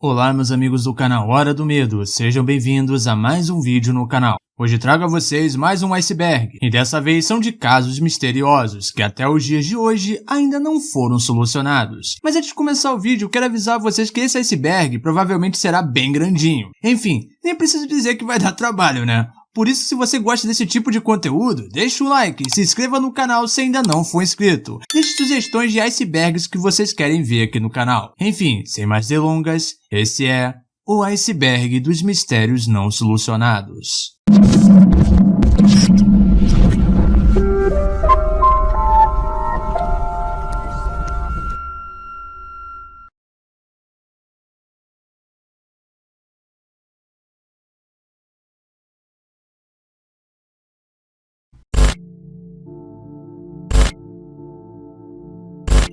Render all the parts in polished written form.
Olá meus amigos do canal Hora do Medo, sejam bem-vindos a mais um vídeo no canal. Hoje trago a vocês mais um iceberg, e dessa vez são de casos misteriosos que até os dias de hoje ainda não foram solucionados. Mas antes de começar o vídeo, quero avisar vocês que esse iceberg provavelmente será bem grandinho. Enfim, nem preciso dizer que vai dar trabalho, né? Por isso, se você gosta desse tipo de conteúdo, deixa o like e se inscreva no canal se ainda não for inscrito. Deixe sugestões de icebergs que vocês querem ver aqui no canal. Enfim, sem mais delongas, esse é o iceberg dos mistérios não solucionados.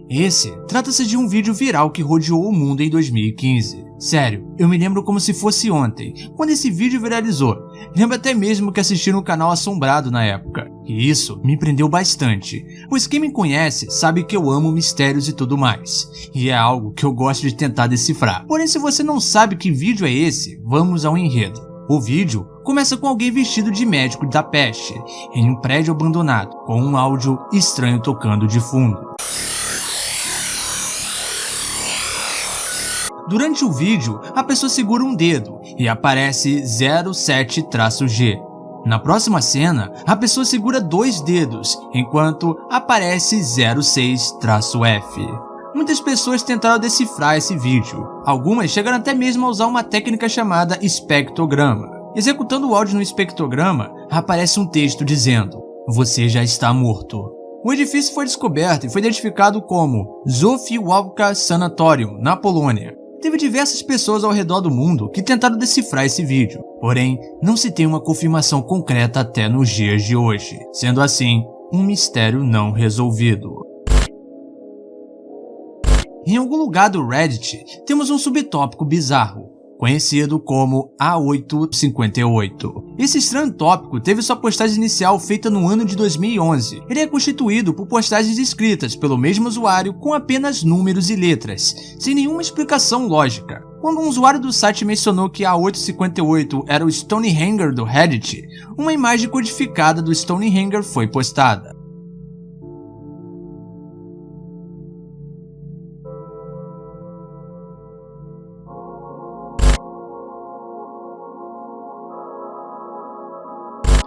Esse trata-se de um vídeo viral que rodeou o mundo em 2015. Sério, eu me lembro como se fosse ontem, quando esse vídeo viralizou. Lembro até mesmo que assisti no canal Assombrado na época. E isso me prendeu bastante, pois quem me conhece sabe que eu amo mistérios e tudo mais. E é algo que eu gosto de tentar decifrar. Porém, se você não sabe que vídeo é esse, vamos ao enredo. O vídeo começa com alguém vestido de médico da peste, em um prédio abandonado, com um áudio estranho tocando de fundo. Durante o vídeo, a pessoa segura um dedo e aparece 07-G. Na próxima cena, a pessoa segura 2 dedos, enquanto aparece 06-F. Muitas pessoas tentaram decifrar esse vídeo. Algumas chegaram até mesmo a usar uma técnica chamada espectrograma. Executando o áudio no espectrograma, aparece um texto dizendo: "Você já está morto". O edifício foi descoberto e foi identificado como Zofiłowka Sanatorium, na Polônia. Teve diversas pessoas ao redor do mundo que tentaram decifrar esse vídeo, porém, não se tem uma confirmação concreta até nos dias de hoje, sendo assim, um mistério não resolvido. Em algum lugar do Reddit, temos um subtópico bizarro, conhecido como A858. Esse estranho tópico teve sua postagem inicial feita no ano de 2011. Ele é constituído por postagens escritas pelo mesmo usuário com apenas números e letras, sem nenhuma explicação lógica. Quando um usuário do site mencionou que A858 era o Stonehanger do Reddit, uma imagem codificada do Stonehanger foi postada.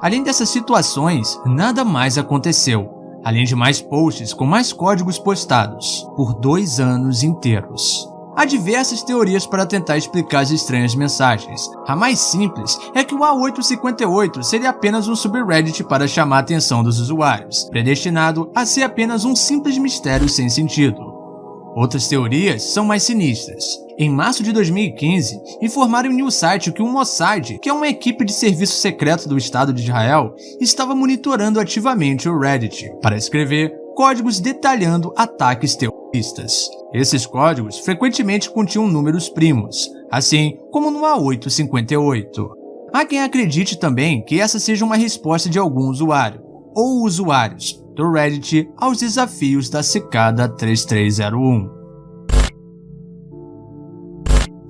Além dessas situações, nada mais aconteceu, além de mais posts com mais códigos postados, por 2 anos inteiros. Há diversas teorias para tentar explicar as estranhas mensagens. A mais simples é que o A858 seria apenas um subreddit para chamar a atenção dos usuários, predestinado a ser apenas um simples mistério sem sentido. Outras teorias são mais sinistras. Em março de 2015, informaram em um site que o Mossad, que é uma equipe de serviço secreto do Estado de Israel, estava monitorando ativamente o Reddit para escrever códigos detalhando ataques terroristas. Esses códigos frequentemente continham números primos, assim como no A858. Há quem acredite também que essa seja uma resposta de algum usuário, ou usuários, do Reddit aos desafios da Cicada 3301.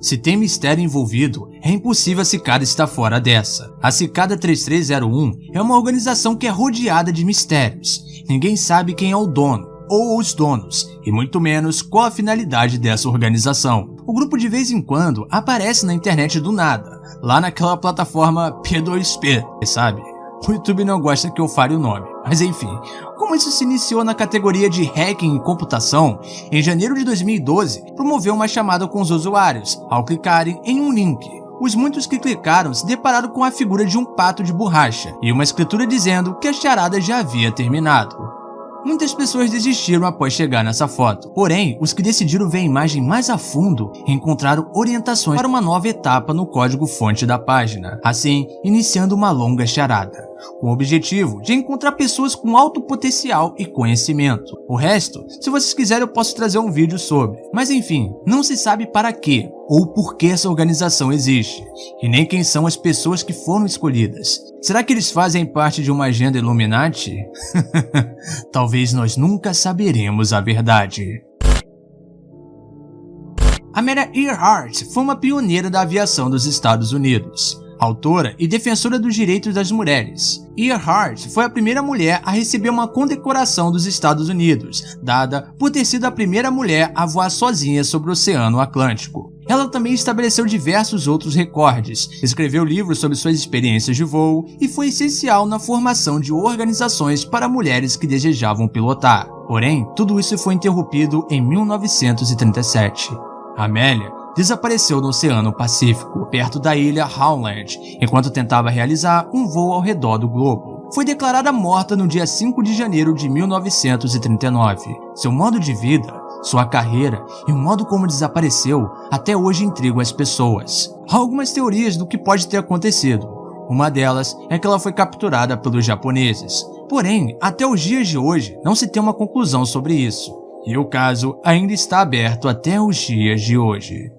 Se tem mistério envolvido, é impossível a Cicada estar fora dessa. A Cicada 3301 é uma organização que é rodeada de mistérios. Ninguém sabe quem é o dono, ou os donos, e muito menos qual a finalidade dessa organização. O grupo de vez em quando aparece na internet do nada, lá naquela plataforma P2P, sabe? O YouTube não gosta que eu fale o nome, mas enfim. Como isso se iniciou na categoria de hacking e computação, em janeiro de 2012, promoveu uma chamada com os usuários, ao clicarem em um link. Os muitos que clicaram se depararam com a figura de um pato de borracha e uma escritura dizendo que a charada já havia terminado. Muitas pessoas desistiram após chegar nessa foto, porém, os que decidiram ver a imagem mais a fundo encontraram orientações para uma nova etapa no código-fonte da página, assim, iniciando uma longa charada, com o objetivo de encontrar pessoas com alto potencial e conhecimento. O resto, se vocês quiserem eu posso trazer um vídeo sobre, mas enfim, não se sabe para quê ou por que essa organização existe, e nem quem são as pessoas que foram escolhidas. Será que eles fazem parte de uma agenda Illuminati? Talvez nós nunca saberemos a verdade. Amelia Earhart foi uma pioneira da aviação dos Estados Unidos, autora e defensora dos direitos das mulheres. Earhart foi a primeira mulher a receber uma condecoração dos Estados Unidos, dada por ter sido a primeira mulher a voar sozinha sobre o Oceano Atlântico. Ela também estabeleceu diversos outros recordes, escreveu livros sobre suas experiências de voo e foi essencial na formação de organizações para mulheres que desejavam pilotar. Porém, tudo isso foi interrompido em 1937. Amelia desapareceu no Oceano Pacífico, perto da ilha Howland, enquanto tentava realizar um voo ao redor do globo. Foi declarada morta no dia 5 de janeiro de 1939. Seu modo de vida, sua carreira e o modo como desapareceu até hoje intrigam as pessoas. Há algumas teorias do que pode ter acontecido. Uma delas é que ela foi capturada pelos japoneses. Porém, até os dias de hoje, não se tem uma conclusão sobre isso. E o caso ainda está aberto até os dias de hoje.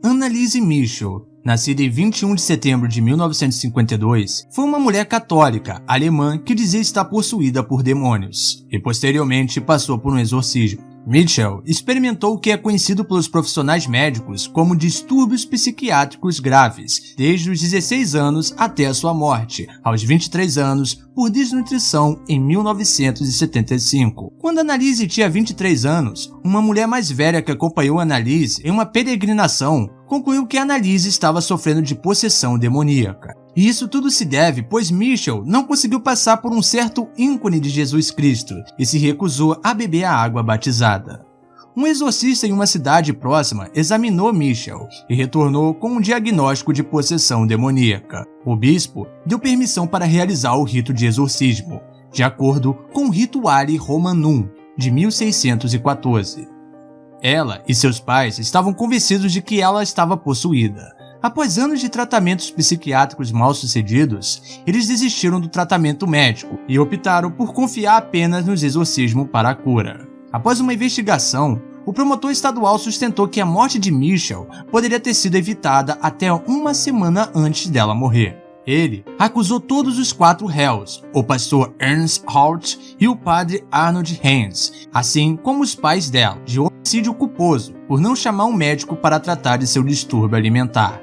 Anneliese Michel, nascida em 21 de setembro de 1952, foi uma mulher católica alemã que dizia estar possuída por demônios, e posteriormente passou por um exorcismo. Michel experimentou o que é conhecido pelos profissionais médicos como distúrbios psiquiátricos graves, desde os 16 anos até a sua morte, aos 23 anos, por desnutrição em 1975. Quando Anneliese tinha 23 anos, uma mulher mais velha que acompanhou Anneliese em uma peregrinação concluiu que Anneliese estava sofrendo de possessão demoníaca. E isso tudo se deve pois Michel não conseguiu passar por um certo ícone de Jesus Cristo e se recusou a beber a água batizada. Um exorcista em uma cidade próxima examinou Michel e retornou com um diagnóstico de possessão demoníaca. O bispo deu permissão para realizar o rito de exorcismo, de acordo com o Rituale Romanum, de 1614. Ela e seus pais estavam convencidos de que ela estava possuída. Após anos de tratamentos psiquiátricos mal-sucedidos, eles desistiram do tratamento médico e optaram por confiar apenas nos exorcismos para a cura. Após uma investigação, o promotor estadual sustentou que a morte de Michel poderia ter sido evitada até uma semana antes dela morrer. Ele acusou todos os 4 réus, o pastor Ernst Hart e o padre Arnold Hans, assim como os pais dela, de homicídio culposo, por não chamar um médico para tratar de seu distúrbio alimentar.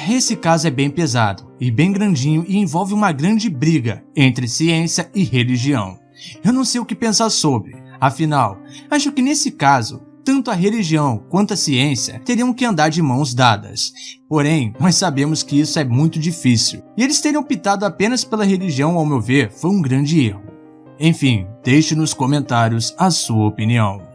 Esse caso é bem pesado e bem grandinho e envolve uma grande briga entre ciência e religião. Eu não sei o que pensar sobre, afinal, acho que nesse caso, tanto a religião quanto a ciência teriam que andar de mãos dadas. Porém, nós sabemos que isso é muito difícil, e eles terem optado apenas pela religião, ao meu ver, foi um grande erro. Enfim, deixe nos comentários a sua opinião.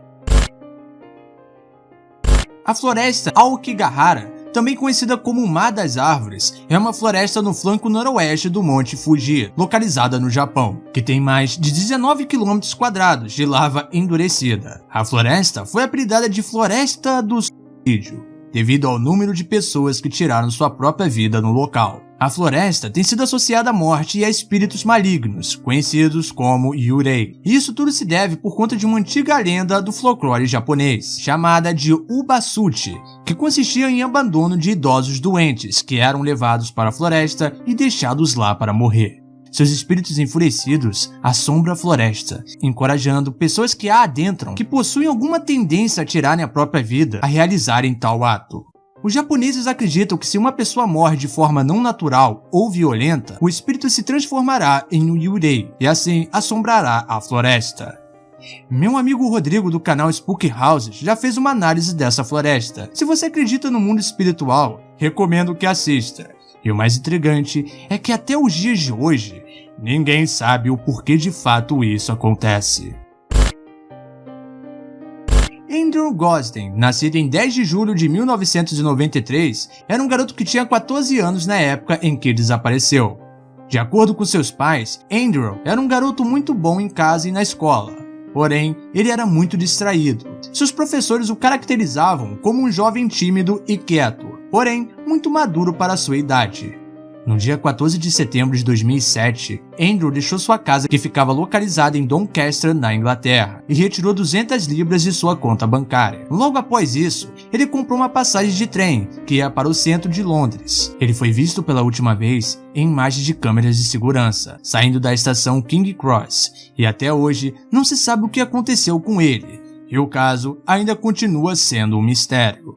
A floresta Aokigahara, também conhecida como o Mar das Árvores, é uma floresta no flanco noroeste do Monte Fuji, localizada no Japão, que tem mais de 19 km² de lava endurecida. A floresta foi apelidada de Floresta do Suicídio, devido ao número de pessoas que tiraram sua própria vida no local. A floresta tem sido associada à morte e a espíritos malignos, conhecidos como Yurei. Isso tudo se deve por conta de uma antiga lenda do folclore japonês, chamada de Ubasuchi, que consistia em abandono de idosos doentes que eram levados para a floresta e deixados lá para morrer. Seus espíritos enfurecidos assombram a floresta, encorajando pessoas que a adentram, que possuem alguma tendência a tirarem a própria vida, a realizarem tal ato. Os japoneses acreditam que se uma pessoa morre de forma não natural ou violenta, o espírito se transformará em um Yurei e assim assombrará a floresta. Meu amigo Rodrigo do canal Spook Houses já fez uma análise dessa floresta. Se você acredita no mundo espiritual, recomendo que assista. E o mais intrigante é que até os dias de hoje, ninguém sabe o porquê de fato isso acontece. Andrew Gosden, nascido em 10 de julho de 1993, era um garoto que tinha 14 anos na época em que desapareceu. De acordo com seus pais, Andrew era um garoto muito bom em casa e na escola. Porém, ele era muito distraído. Seus professores o caracterizavam como um jovem tímido e quieto, porém muito maduro para sua idade. No dia 14 de setembro de 2007, Andrew deixou sua casa, que ficava localizada em Doncaster, na Inglaterra, e retirou 200 libras de sua conta bancária. Logo após isso, ele comprou uma passagem de trem, que ia para o centro de Londres. Ele foi visto pela última vez em imagens de câmeras de segurança, saindo da estação King Cross, e até hoje não se sabe o que aconteceu com ele. e o caso ainda continua sendo um mistério.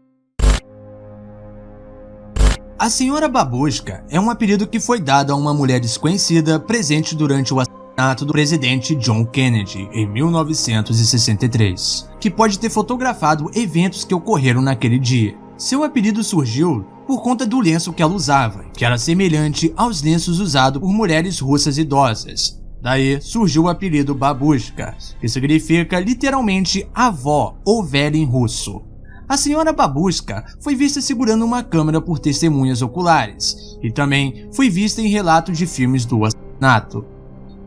A Senhora Babushka é um apelido que foi dado a uma mulher desconhecida presente durante o assassinato do presidente John Kennedy em 1963, que pode ter fotografado eventos que ocorreram naquele dia. Seu apelido surgiu por conta do lenço que ela usava, que era semelhante aos lenços usados por mulheres russas idosas. Daí surgiu o apelido Babushka, que significa literalmente avó ou velha em russo. A Senhora Babushka foi vista segurando uma câmera por testemunhas oculares e também foi vista em relatos de filmes do assassinato.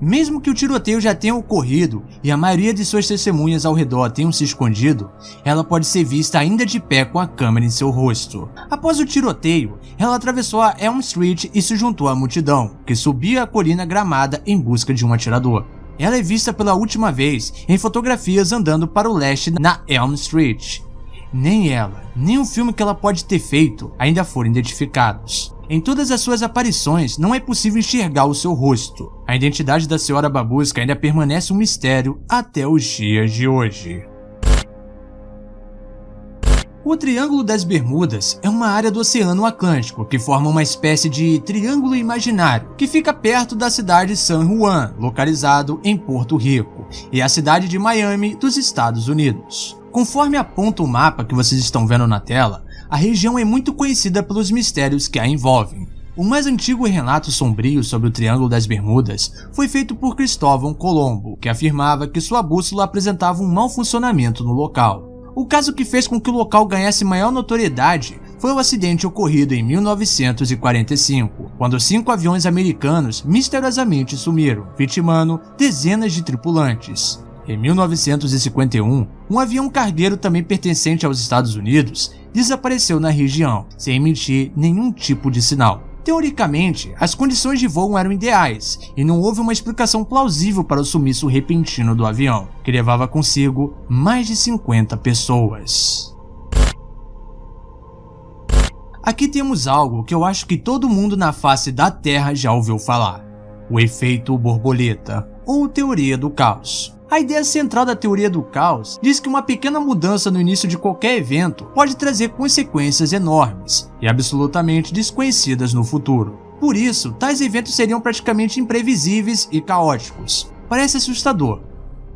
Mesmo que o tiroteio já tenha ocorrido e a maioria de suas testemunhas ao redor tenham se escondido, ela pode ser vista ainda de pé com a câmera em seu rosto. Após o tiroteio, ela atravessou a Elm Street e se juntou à multidão, que subia a colina gramada em busca de um atirador. Ela é vista pela última vez em fotografias andando para o leste na Elm Street. Nem ela, nem o filme que ela pode ter feito ainda foram identificados. Em todas as suas aparições, não é possível enxergar o seu rosto. A identidade da Senhora Babushka ainda permanece um mistério até os dias de hoje. O Triângulo das Bermudas é uma área do Oceano Atlântico que forma uma espécie de triângulo imaginário que fica perto da cidade de San Juan, localizado em Porto Rico, e a cidade de Miami, dos Estados Unidos. Conforme aponta o mapa que vocês estão vendo na tela, a região é muito conhecida pelos mistérios que a envolvem. O mais antigo relato sombrio sobre o Triângulo das Bermudas foi feito por Cristóvão Colombo, que afirmava que sua bússola apresentava um mau funcionamento no local. O caso que fez com que o local ganhasse maior notoriedade foi o acidente ocorrido em 1945, quando 5 aviões americanos misteriosamente sumiram, vitimando dezenas de tripulantes. Em 1951, um avião cargueiro também pertencente aos Estados Unidos desapareceu na região, sem emitir nenhum tipo de sinal. Teoricamente, as condições de voo eram ideais e não houve uma explicação plausível para o sumiço repentino do avião, que levava consigo mais de 50 pessoas. Aqui temos algo que eu acho que todo mundo na face da Terra já ouviu falar: o efeito borboleta, ou teoria do caos. A ideia central da teoria do caos diz que uma pequena mudança no início de qualquer evento pode trazer consequências enormes e absolutamente desconhecidas no futuro. Por isso, tais eventos seriam praticamente imprevisíveis e caóticos. Parece assustador,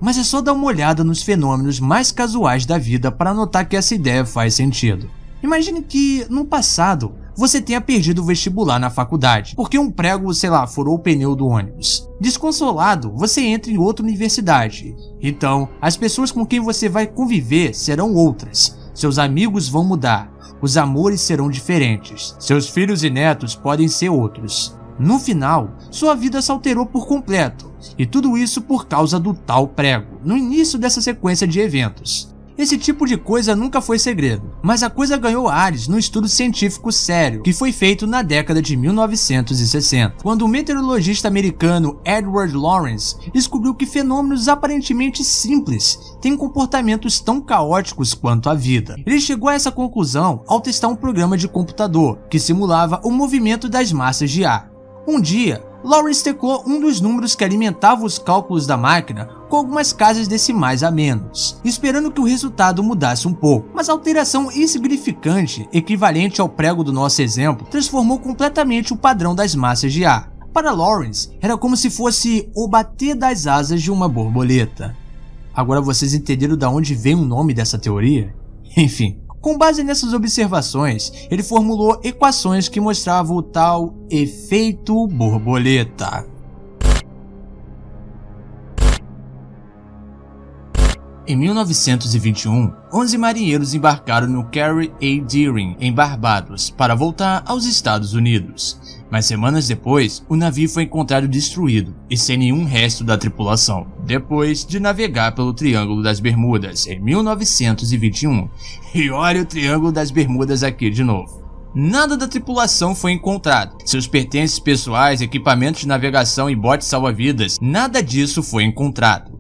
mas é só dar uma olhada nos fenômenos mais casuais da vida para notar que essa ideia faz sentido. Imagine que, no passado, você tenha perdido o vestibular na faculdade, porque um prego, furou o pneu do ônibus. Desconsolado, você entra em outra universidade. Então, as pessoas com quem você vai conviver serão outras. Seus amigos vão mudar. Os amores serão diferentes. Seus filhos e netos podem ser outros. No final, sua vida se alterou por completo. E tudo isso por causa do tal prego, no início dessa sequência de eventos. Esse tipo de coisa nunca foi segredo, mas a coisa ganhou ares num estudo científico sério que foi feito na década de 1960, quando o meteorologista americano Edward Lorenz descobriu que fenômenos aparentemente simples têm comportamentos tão caóticos quanto a vida. Ele chegou a essa conclusão ao testar um programa de computador que simulava o movimento das massas de ar. Um dia, Lorenz teclou um dos números que alimentava os cálculos da máquina com algumas casas decimais a menos, esperando que o resultado mudasse um pouco, mas a alteração insignificante, equivalente ao prego do nosso exemplo, transformou completamente o padrão das massas de ar. Para Lorenz, era como se fosse o bater das asas de uma borboleta. Agora vocês entenderam de onde vem o nome dessa teoria? Enfim. Com base nessas observações, ele formulou equações que mostravam o tal efeito borboleta. Em 1921, 11 marinheiros embarcaram no Carey A. Deering, em Barbados, para voltar aos Estados Unidos. Mas semanas depois, o navio foi encontrado destruído e sem nenhum resto da tripulação, depois de navegar pelo Triângulo das Bermudas em 1921. E olha o Triângulo das Bermudas aqui de novo. Nada da tripulação foi encontrado. Seus pertences pessoais, equipamentos de navegação e botes salva-vidas, nada disso foi encontrado.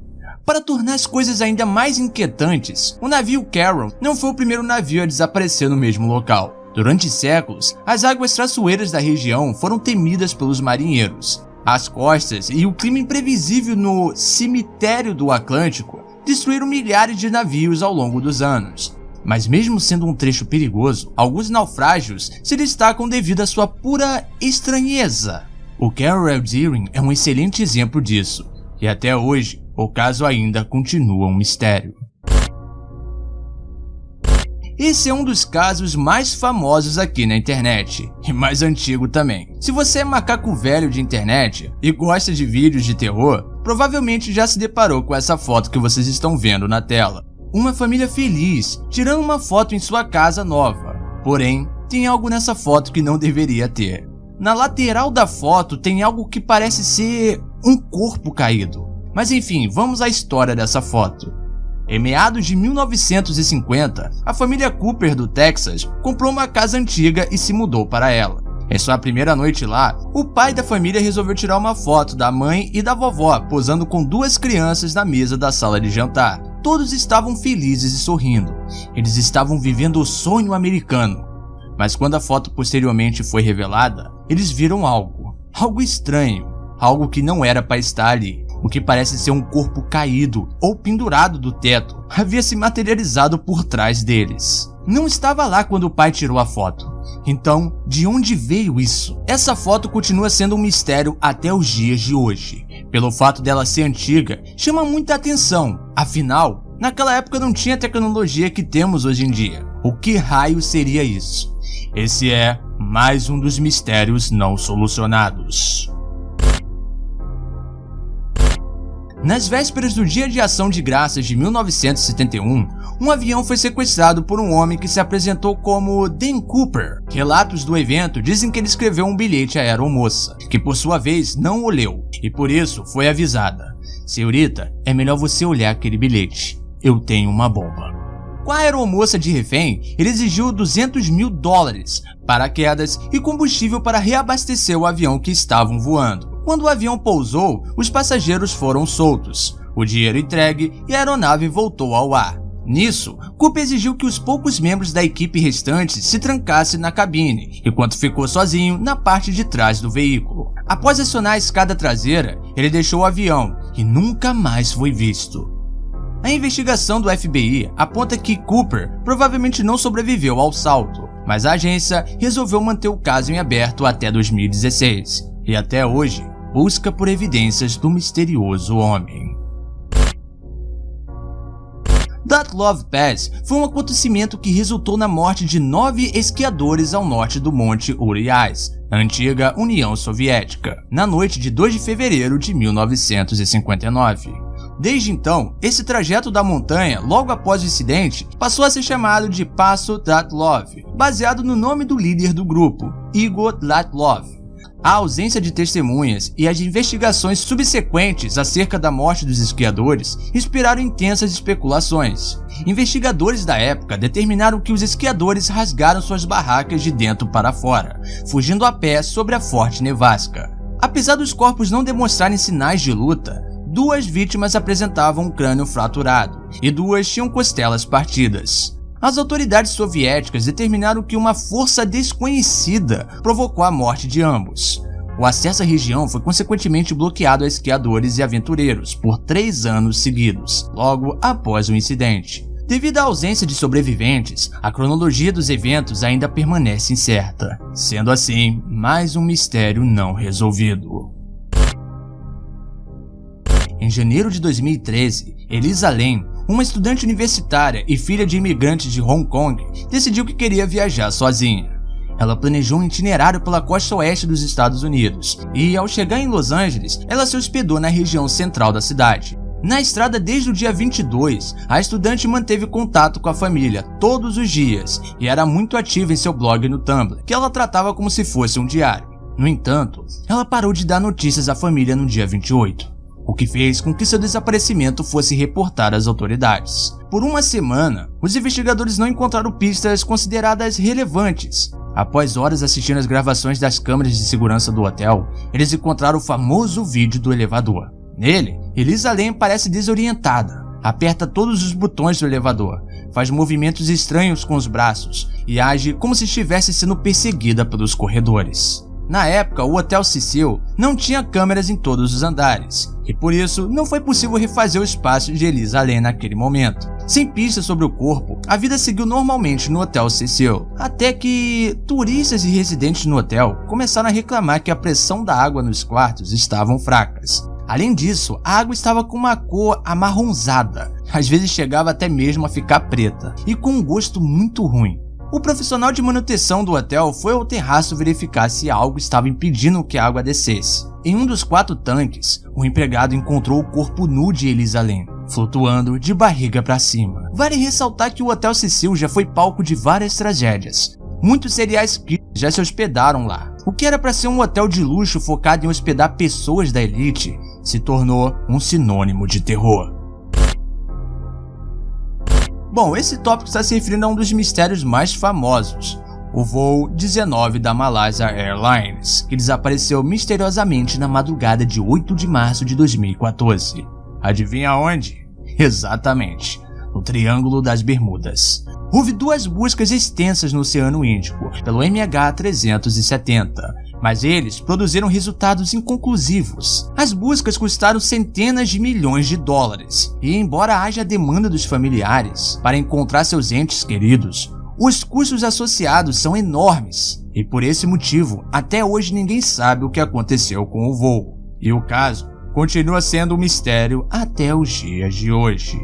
Para tornar as coisas ainda mais inquietantes, o navio Carroll não foi o primeiro navio a desaparecer no mesmo local. Durante séculos, as águas traiçoeiras da região foram temidas pelos marinheiros. As costas e o clima imprevisível no cemitério do Atlântico destruíram milhares de navios ao longo dos anos. Mas mesmo sendo um trecho perigoso, alguns naufrágios se destacam devido à sua pura estranheza. O Carroll Deering é um excelente exemplo disso, e até hoje o caso ainda continua um mistério. Esse é um dos casos mais famosos aqui na internet, e mais antigo também. Se você é macaco velho de internet e gosta de vídeos de terror, provavelmente já se deparou com essa foto que vocês estão vendo na tela. Uma família feliz tirando uma foto em sua casa nova. Porém, tem algo nessa foto que não deveria ter. Na lateral da foto tem algo que parece ser um corpo caído. Mas enfim, vamos à história dessa foto. Em meados de 1950, a família Cooper do Texas comprou uma casa antiga e se mudou para ela. Em sua primeira noite lá, o pai da família resolveu tirar uma foto da mãe e da vovó posando com duas crianças na mesa da sala de jantar. Todos estavam felizes e sorrindo. Eles estavam vivendo o sonho americano. Mas quando a foto posteriormente foi revelada, eles viram algo estranho, algo que não era para estar ali. O que parece ser um corpo caído ou pendurado do teto havia se materializado por trás deles. Não estava lá quando o pai tirou a foto. Então, de onde veio isso? Essa foto continua sendo um mistério até os dias de hoje. Pelo fato dela ser antiga, chama muita atenção. Afinal, naquela época não tinha a tecnologia que temos hoje em dia. O que raio seria isso? Esse é mais um dos mistérios não solucionados. Nas vésperas do Dia de Ação de Graças de 1971, um avião foi sequestrado por um homem que se apresentou como Dan Cooper. Relatos do evento dizem que ele escreveu um bilhete à aeromoça, que por sua vez não o leu, e por isso foi avisada: "Senhorita, é melhor você olhar aquele bilhete. Eu tenho uma bomba." Com a aeromoça de refém, ele exigiu $200 mil, paraquedas e combustível para reabastecer o avião que estavam voando. Quando o avião pousou, os passageiros foram soltos, o dinheiro entregue e a aeronave voltou ao ar. Nisso, Cooper exigiu que os poucos membros da equipe restantes se trancassem na cabine, enquanto ficou sozinho na parte de trás do veículo. Após acionar a escada traseira, ele deixou o avião e nunca mais foi visto. A investigação do FBI aponta que Cooper provavelmente não sobreviveu ao salto, mas a agência resolveu manter o caso em aberto até 2016, e até hoje busca por evidências do misterioso homem. Dyatlov Pass foi um acontecimento que resultou na morte de 9 esquiadores ao norte do Monte Urals, a antiga União Soviética, na noite de 2 de fevereiro de 1959. Desde então, esse trajeto da montanha, logo após o incidente, passou a ser chamado de Passo Dyatlov, baseado no nome do líder do grupo, Igor Dyatlov. A ausência de testemunhas e as investigações subsequentes acerca da morte dos esquiadores inspiraram intensas especulações. Investigadores da época determinaram que os esquiadores rasgaram suas barracas de dentro para fora, fugindo a pé sobre a forte nevasca. Apesar dos corpos não demonstrarem sinais de luta, 2 vítimas apresentavam um crânio fraturado e 2 tinham costelas partidas. As autoridades soviéticas determinaram que uma força desconhecida provocou a morte de ambos. O acesso à região foi consequentemente bloqueado a esquiadores e aventureiros por 3 anos seguidos, logo após o incidente. Devido à ausência de sobreviventes, a cronologia dos eventos ainda permanece incerta, sendo assim mais um mistério não resolvido. Em janeiro de 2013, Elisa Lam, uma estudante universitária e filha de imigrantes de Hong Kong, decidiu que queria viajar sozinha. Ela planejou um itinerário pela costa oeste dos Estados Unidos e, ao chegar em Los Angeles, ela se hospedou na região central da cidade. Na estrada desde o dia 22, a estudante manteve contato com a família todos os dias e era muito ativa em seu blog no Tumblr, que ela tratava como se fosse um diário. No entanto, ela parou de dar notícias à família no dia 28. O que fez com que seu desaparecimento fosse reportado às autoridades. Por uma semana, os investigadores não encontraram pistas consideradas relevantes. Após horas assistindo às gravações das câmeras de segurança do hotel, eles encontraram o famoso vídeo do elevador. Nele, Elisa Lam parece desorientada, aperta todos os botões do elevador, faz movimentos estranhos com os braços e age como se estivesse sendo perseguida pelos corredores. Na época, o Hotel Cecil não tinha câmeras em todos os andares, e por isso não foi possível refazer o espaço de Elisa Lam naquele momento. Sem pistas sobre o corpo, a vida seguiu normalmente no Hotel Cecil, até que turistas e residentes no hotel começaram a reclamar que a pressão da água nos quartos estavam fracas. Além disso, a água estava com uma cor amarronzada, às vezes chegava até mesmo a ficar preta, e com um gosto muito ruim. O profissional de manutenção do hotel foi ao terraço verificar se algo estava impedindo que a água descesse. Em um dos 4 tanques, o empregado encontrou o corpo nu de Elisa Lam, flutuando de barriga para cima. Vale ressaltar que o Hotel Cecil já foi palco de várias tragédias. Muitos serial killers já se hospedaram lá. O que era para ser um hotel de luxo focado em hospedar pessoas da elite se tornou um sinônimo de terror. Bom, esse tópico está se referindo a um dos mistérios mais famosos, o voo 19 da Malaysia Airlines, que desapareceu misteriosamente na madrugada de 8 de março de 2014. Adivinha onde? Exatamente, no Triângulo das Bermudas. Houve 2 buscas extensas no Oceano Índico, pelo MH370, mas eles produziram resultados inconclusivos. As buscas custaram centenas de milhões de dólares, e embora haja demanda dos familiares para encontrar seus entes queridos, os custos associados são enormes, e por esse motivo, até hoje ninguém sabe o que aconteceu com o voo. E o caso continua sendo um mistério até os dias de hoje.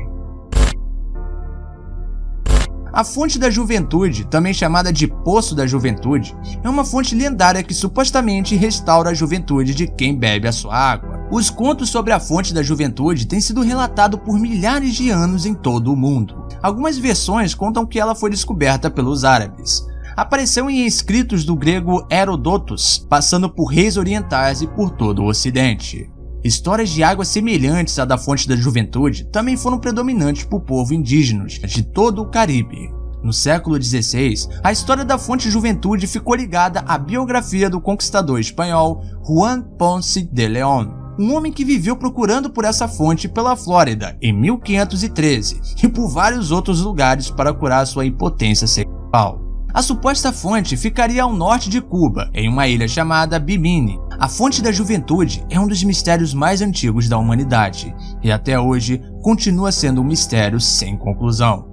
A Fonte da Juventude, também chamada de Poço da Juventude, é uma fonte lendária que supostamente restaura a juventude de quem bebe a sua água. Os contos sobre a Fonte da Juventude têm sido relatados por milhares de anos em todo o mundo. Algumas versões contam que ela foi descoberta pelos árabes. Apareceu em escritos do grego Herodotos, passando por reis orientais e por todo o ocidente. Histórias de água semelhantes à da Fonte da Juventude também foram predominantes por povo indígenas de todo o Caribe. No século XVI, a história da Fonte da Juventude ficou ligada à biografia do conquistador espanhol Juan Ponce de León, um homem que viveu procurando por essa fonte pela Flórida em 1513 e por vários outros lugares para curar sua impotência sexual. A suposta fonte ficaria ao norte de Cuba, em uma ilha chamada Bimini. A Fonte da Juventude é um dos mistérios mais antigos da humanidade, e até hoje continua sendo um mistério sem conclusão.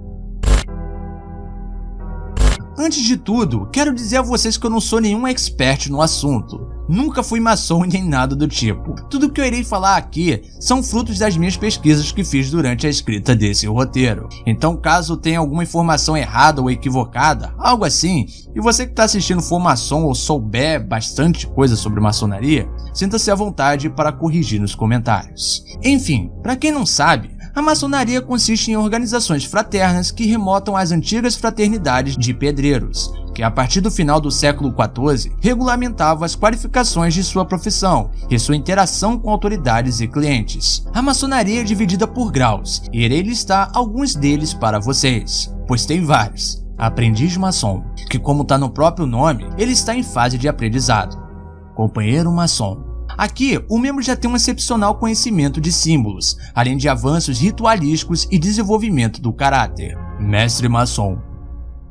Antes de tudo, quero dizer a vocês que eu não sou nenhum expert no assunto. Nunca fui maçom nem nada do tipo. Tudo que eu irei falar aqui são frutos das minhas pesquisas que fiz durante a escrita desse roteiro. Então, caso tenha alguma informação errada ou equivocada, algo assim, e você que está assistindo for maçom ou souber bastante coisa sobre maçonaria, sinta-se à vontade para corrigir nos comentários. Enfim, para quem não sabe, a maçonaria consiste em organizações fraternas que remontam às antigas fraternidades de pedreiros, que a partir do final do século XIV regulamentavam as qualificações de sua profissão e sua interação com autoridades e clientes. A maçonaria é dividida por graus, e irei listar alguns deles para vocês, pois tem vários. Aprendiz maçom, que como está no próprio nome, ele está em fase de aprendizado. Companheiro maçom. Aqui, o membro já tem um excepcional conhecimento de símbolos, além de avanços ritualísticos e desenvolvimento do caráter. Mestre maçom.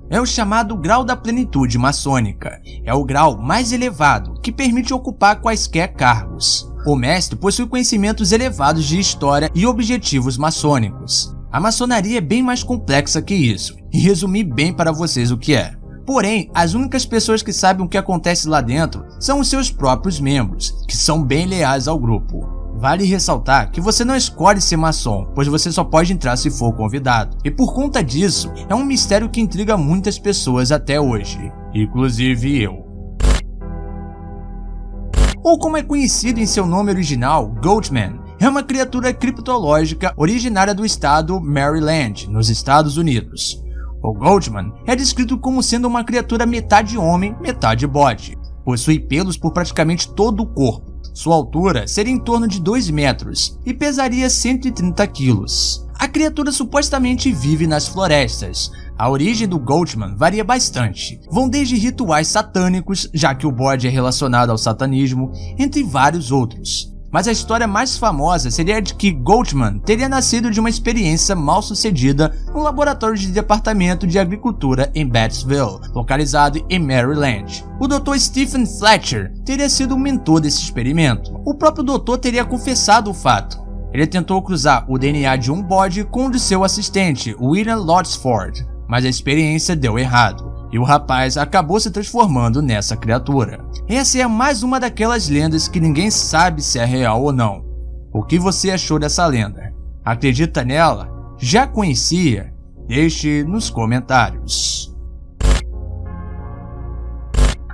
É o chamado grau da plenitude maçônica. É o grau mais elevado, que permite ocupar quaisquer cargos. O mestre possui conhecimentos elevados de história e objetivos maçônicos. A maçonaria é bem mais complexa que isso, e resumi bem para vocês o que é. Porém, as únicas pessoas que sabem o que acontece lá dentro são os seus próprios membros, que são bem leais ao grupo. Vale ressaltar que você não escolhe ser maçom, pois você só pode entrar se for convidado. E por conta disso, é um mistério que intriga muitas pessoas até hoje, inclusive eu. Ou como é conhecido em seu nome original, Goatman, é uma criatura criptológica originária do estado Maryland, nos Estados Unidos. O Goatman é descrito como sendo uma criatura metade homem, metade bode. Possui pelos por praticamente todo o corpo. Sua altura seria em torno de 2 metros e pesaria 130 quilos. A criatura supostamente vive nas florestas. A origem do Goatman varia bastante. Vão desde rituais satânicos, já que o bode é relacionado ao satanismo, entre vários outros. Mas a história mais famosa seria a de que Goldman teria nascido de uma experiência mal sucedida num laboratório de departamento de agricultura em Batesville, localizado em Maryland. O Dr. Stephen Fletcher teria sido o mentor desse experimento. O próprio doutor teria confessado o fato. Ele tentou cruzar o DNA de um bode com o de seu assistente, William Lotsford, mas a experiência deu errado, e o rapaz acabou se transformando nessa criatura. Essa é mais uma daquelas lendas que ninguém sabe se é real ou não. O que você achou dessa lenda? Acredita nela? Já conhecia? Deixe nos comentários.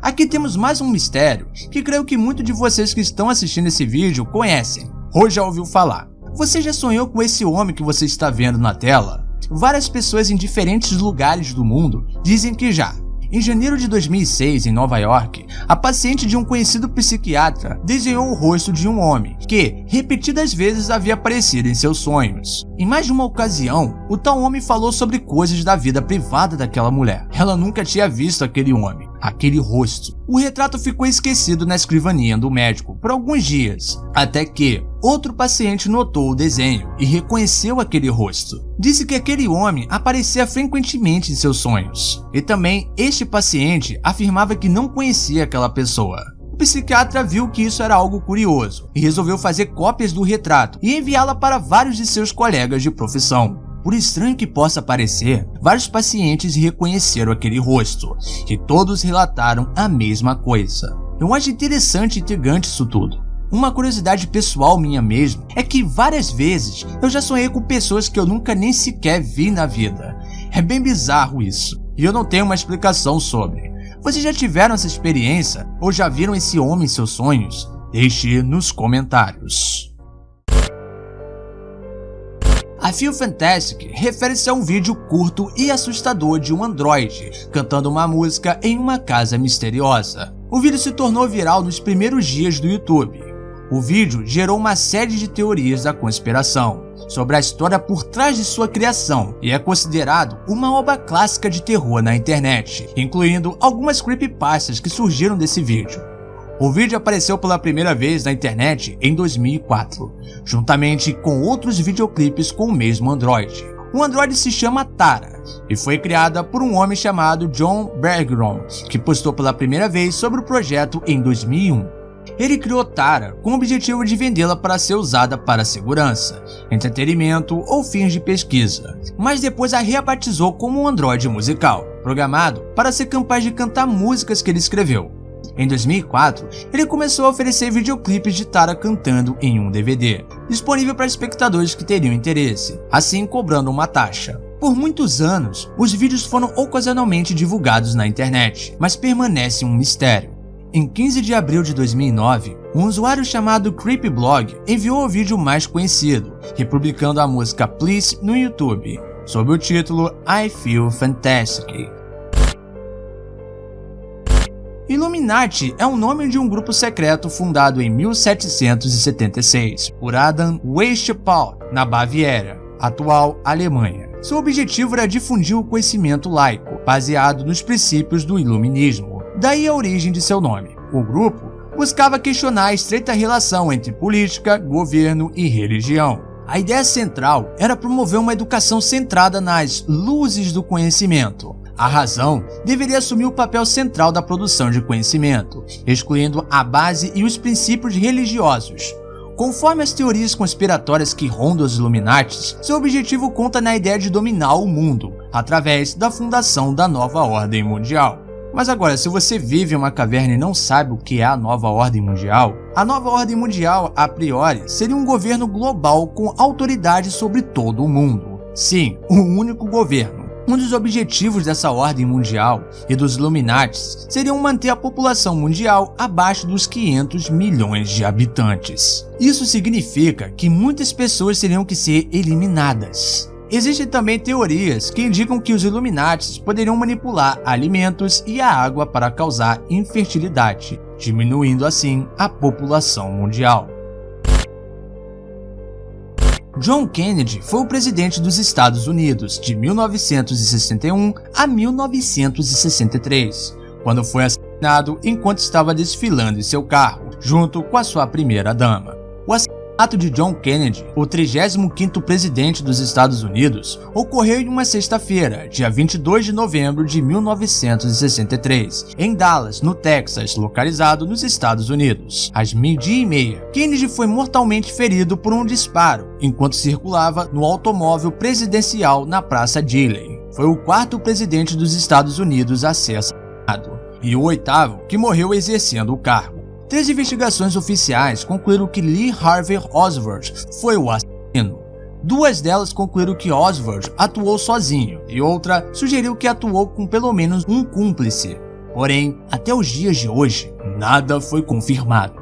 Aqui temos mais um mistério que creio que muitos de vocês que estão assistindo esse vídeo conhecem ou já ouviu falar. Você já sonhou com esse homem que você está vendo na tela? Várias pessoas em diferentes lugares do mundo dizem que já. Em janeiro de 2006, em Nova York, a paciente de um conhecido psiquiatra desenhou o rosto de um homem que, repetidas vezes, havia aparecido em seus sonhos. Em mais de uma ocasião, o tal homem falou sobre coisas da vida privada daquela mulher. Ela nunca tinha visto aquele homem, aquele rosto. O retrato ficou esquecido na escrivaninha do médico por alguns dias, até que outro paciente notou o desenho e reconheceu aquele rosto. Disse que aquele homem aparecia frequentemente em seus sonhos. E também este paciente afirmava que não conhecia aquela pessoa. O psiquiatra viu que isso era algo curioso e resolveu fazer cópias do retrato e enviá-la para vários de seus colegas de profissão. Por estranho que possa parecer, vários pacientes reconheceram aquele rosto e todos relataram a mesma coisa. Eu acho interessante e intrigante isso tudo. Uma curiosidade pessoal minha mesmo é que várias vezes eu já sonhei com pessoas que eu nunca nem sequer vi na vida. É bem bizarro isso, e eu não tenho uma explicação sobre. Vocês já tiveram essa experiência ou já viram esse homem em seus sonhos? Deixe nos comentários. A Feel Fantastic refere-se a um vídeo curto e assustador de um androide cantando uma música em uma casa misteriosa. O vídeo se tornou viral nos primeiros dias do YouTube. O vídeo gerou uma série de teorias da conspiração sobre a história por trás de sua criação e é considerado uma obra clássica de terror na internet, incluindo algumas creepypastas que surgiram desse vídeo. O vídeo apareceu pela primeira vez na internet em 2004, juntamente com outros videoclipes com o mesmo androide. O androide se chama Tara e foi criada por um homem chamado John Bergeron, que postou pela primeira vez sobre o projeto em 2001. Ele criou Tara com o objetivo de vendê-la para ser usada para segurança, entretenimento ou fins de pesquisa, mas depois a rebatizou como um androide musical, programado para ser capaz de cantar músicas que ele escreveu. Em 2004, ele começou a oferecer videoclipes de Tara cantando em um DVD, disponível para espectadores que teriam interesse, assim cobrando uma taxa. Por muitos anos, os vídeos foram ocasionalmente divulgados na internet, mas permanece um mistério. Em 15 de abril de 2009, um usuário chamado CreepyBlog enviou o vídeo mais conhecido, republicando a música Please no YouTube, sob o título I Feel Fantastic. Illuminati é o nome de um grupo secreto fundado em 1776 por Adam Weishaupt, na Baviera, atual Alemanha. Seu objetivo era difundir o conhecimento laico, baseado nos princípios do iluminismo. Daí a origem de seu nome. O grupo buscava questionar a estreita relação entre política, governo e religião. A ideia central era promover uma educação centrada nas luzes do conhecimento. A razão deveria assumir o papel central da produção de conhecimento, excluindo a base e os princípios religiosos. Conforme as teorias conspiratórias que rondam os Illuminatis, seu objetivo conta na ideia de dominar o mundo, através da fundação da nova ordem mundial. Mas agora, se você vive em uma caverna e não sabe o que é a nova ordem mundial, a nova ordem mundial, a priori, seria um governo global com autoridade sobre todo o mundo. Sim, um único governo. Um dos objetivos dessa ordem mundial e dos Illuminatis seriam manter a população mundial abaixo dos 500 milhões de habitantes. Isso significa que muitas pessoas teriam que ser eliminadas. Existem também teorias que indicam que os Illuminatis poderiam manipular alimentos e a água para causar infertilidade, diminuindo assim a população mundial. John Kennedy foi o presidente dos Estados Unidos de 1961 a 1963, quando foi assassinado enquanto estava desfilando em seu carro, junto com a sua primeira-dama. O O assassinato de John Kennedy, o 35º presidente dos Estados Unidos, ocorreu em uma sexta-feira, dia 22 de novembro de 1963, em Dallas, no Texas, localizado nos Estados Unidos. Às 12h30, Kennedy foi mortalmente ferido por um disparo enquanto circulava no automóvel presidencial na Praça Dilley. Foi o 4º presidente dos Estados Unidos a ser assassinado e o 8º que morreu exercendo o cargo. 3 investigações oficiais concluíram que Lee Harvey Oswald foi o assassino. 2 delas concluíram que Oswald atuou sozinho e outra sugeriu que atuou com pelo menos um cúmplice. Porém, até os dias de hoje, nada foi confirmado.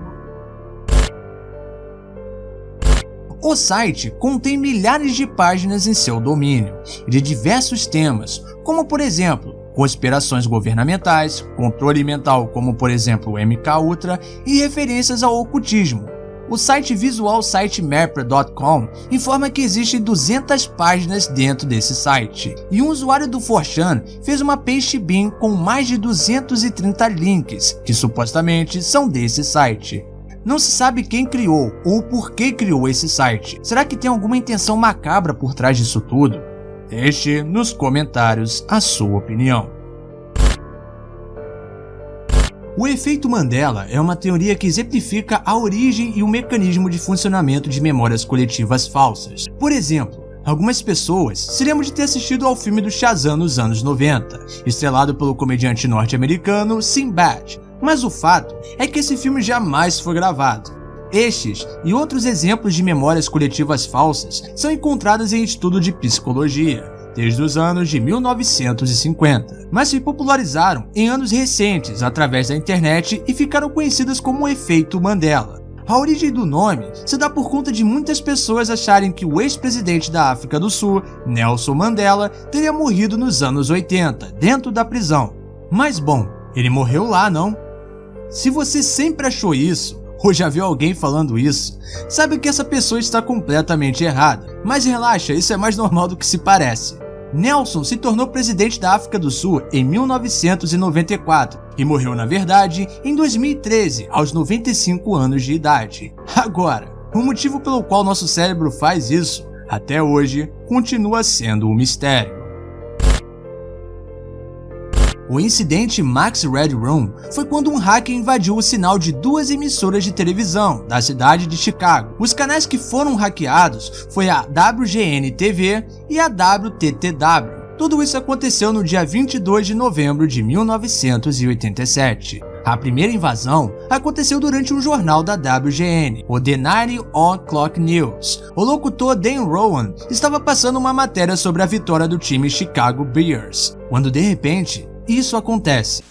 O site contém milhares de páginas em seu domínio, de diversos temas, como por exemplo, conspirações governamentais, controle mental como por exemplo o MKUltra e referências ao ocultismo. O site visual sitemapper.com informa que existem 200 páginas dentro desse site, e um usuário do 4chan fez uma pastebin com mais de 230 links, que supostamente são desse site. Não se sabe quem criou ou por que criou esse site. Será que tem alguma intenção macabra por trás disso tudo? Deixe nos comentários a sua opinião. O efeito Mandela é uma teoria que exemplifica a origem e o mecanismo de funcionamento de memórias coletivas falsas. Por exemplo, algumas pessoas se lembram de ter assistido ao filme do Shazam nos anos 90, estrelado pelo comediante norte-americano Sinbad, mas o fato é que esse filme jamais foi gravado. Estes e outros exemplos de memórias coletivas falsas são encontrados em estudo de psicologia, desde os anos de 1950, mas se popularizaram em anos recentes através da internet e ficaram conhecidas como o efeito Mandela. A origem do nome se dá por conta de muitas pessoas acharem que o ex-presidente da África do Sul, Nelson Mandela, teria morrido nos anos 80, dentro da prisão. Mas bom, ele morreu lá, não? Se você sempre achou isso, ou já viu alguém falando isso, sabe que essa pessoa está completamente errada. Mas relaxa, isso é mais normal do que se parece. Nelson se tornou presidente da África do Sul em 1994 e morreu, na verdade, em 2013, aos 95 anos de idade. Agora, o motivo pelo qual nosso cérebro faz isso, até hoje, continua sendo um mistério. O incidente Max Red Room foi quando um hacker invadiu o sinal de 2 emissoras de televisão da cidade de Chicago. Os canais que foram hackeados foi a WGN-TV e a WTTW. Tudo isso aconteceu no dia 22 de novembro de 1987. A primeira invasão aconteceu durante um jornal da WGN, o The 9 O'Clock News. O locutor Dan Rowan estava passando uma matéria sobre a vitória do time Chicago Bears, quando de repente isso acontece.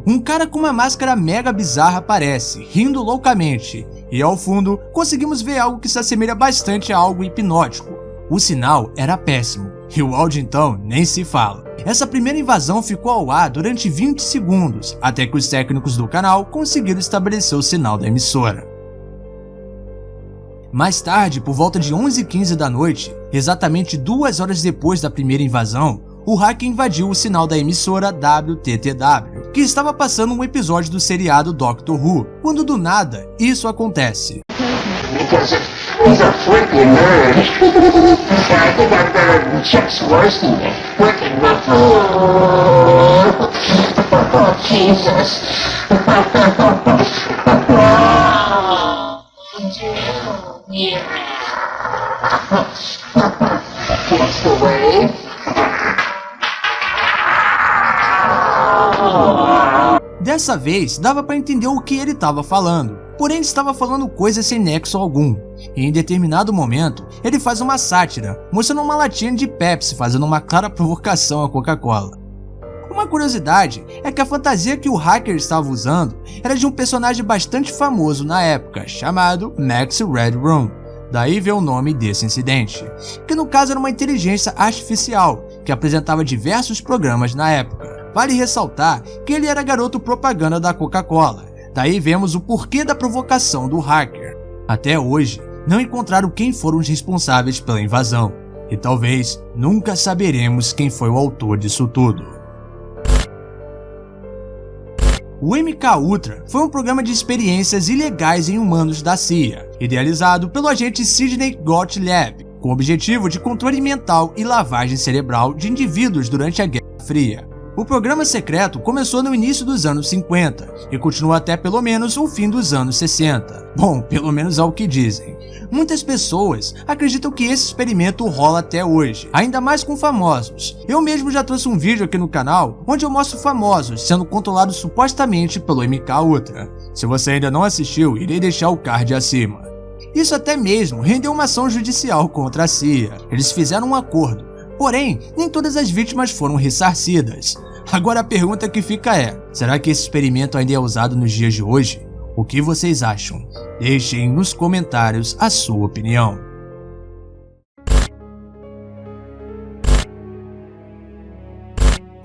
Um cara com uma máscara mega bizarra aparece, rindo loucamente, e ao fundo conseguimos ver algo que se assemelha bastante a algo hipnótico. O sinal era péssimo, e o áudio então nem se fala. Essa primeira invasão ficou ao ar durante 20 segundos, até que os técnicos do canal conseguiram estabelecer o sinal da emissora. Mais tarde, por volta de 11h15 da noite, exatamente 2 horas depois da primeira invasão, o hacker invadiu o sinal da emissora WTTW, que estava passando um episódio do seriado Doctor Who, quando do nada isso acontece. He's a freaking nerd. I think I'm better than Chuck Swirsky. Freaking nerd. Oh, Jesus. Yeah. That's the way. Dessa vez, dava para entender o que ele estava falando, porém ele estava falando coisas sem nexo algum. E em determinado momento, ele faz uma sátira, mostrando uma latinha de Pepsi fazendo uma clara provocação à Coca-Cola. Uma curiosidade é que a fantasia que o hacker estava usando era de um personagem bastante famoso na época, chamado Max Red Room. Daí veio o nome desse incidente, que no caso era uma inteligência artificial, que apresentava diversos programas na época. Vale ressaltar que ele era garoto propaganda da Coca-Cola, daí vemos o porquê da provocação do hacker. Até hoje, não encontraram quem foram os responsáveis pela invasão. E talvez nunca saberemos quem foi o autor disso tudo. O MK-Ultra foi um programa de experiências ilegais em humanos da CIA, idealizado pelo agente Sidney Gottlieb, com o objetivo de controle mental e lavagem cerebral de indivíduos durante a Guerra Fria. O programa secreto começou no início dos anos 50 e continuou até pelo menos o fim dos anos 60. Bom, pelo menos é o que dizem. Muitas pessoas acreditam que esse experimento rola até hoje, ainda mais com famosos. Eu mesmo já trouxe um vídeo aqui no canal onde eu mostro famosos sendo controlados supostamente pelo MK-Ultra. Se você ainda não assistiu, irei deixar o card acima. Isso até mesmo rendeu uma ação judicial contra a CIA. Eles fizeram um acordo, porém, nem todas as vítimas foram ressarcidas. Agora a pergunta que fica é, será que esse experimento ainda é usado nos dias de hoje? O que vocês acham? Deixem nos comentários a sua opinião.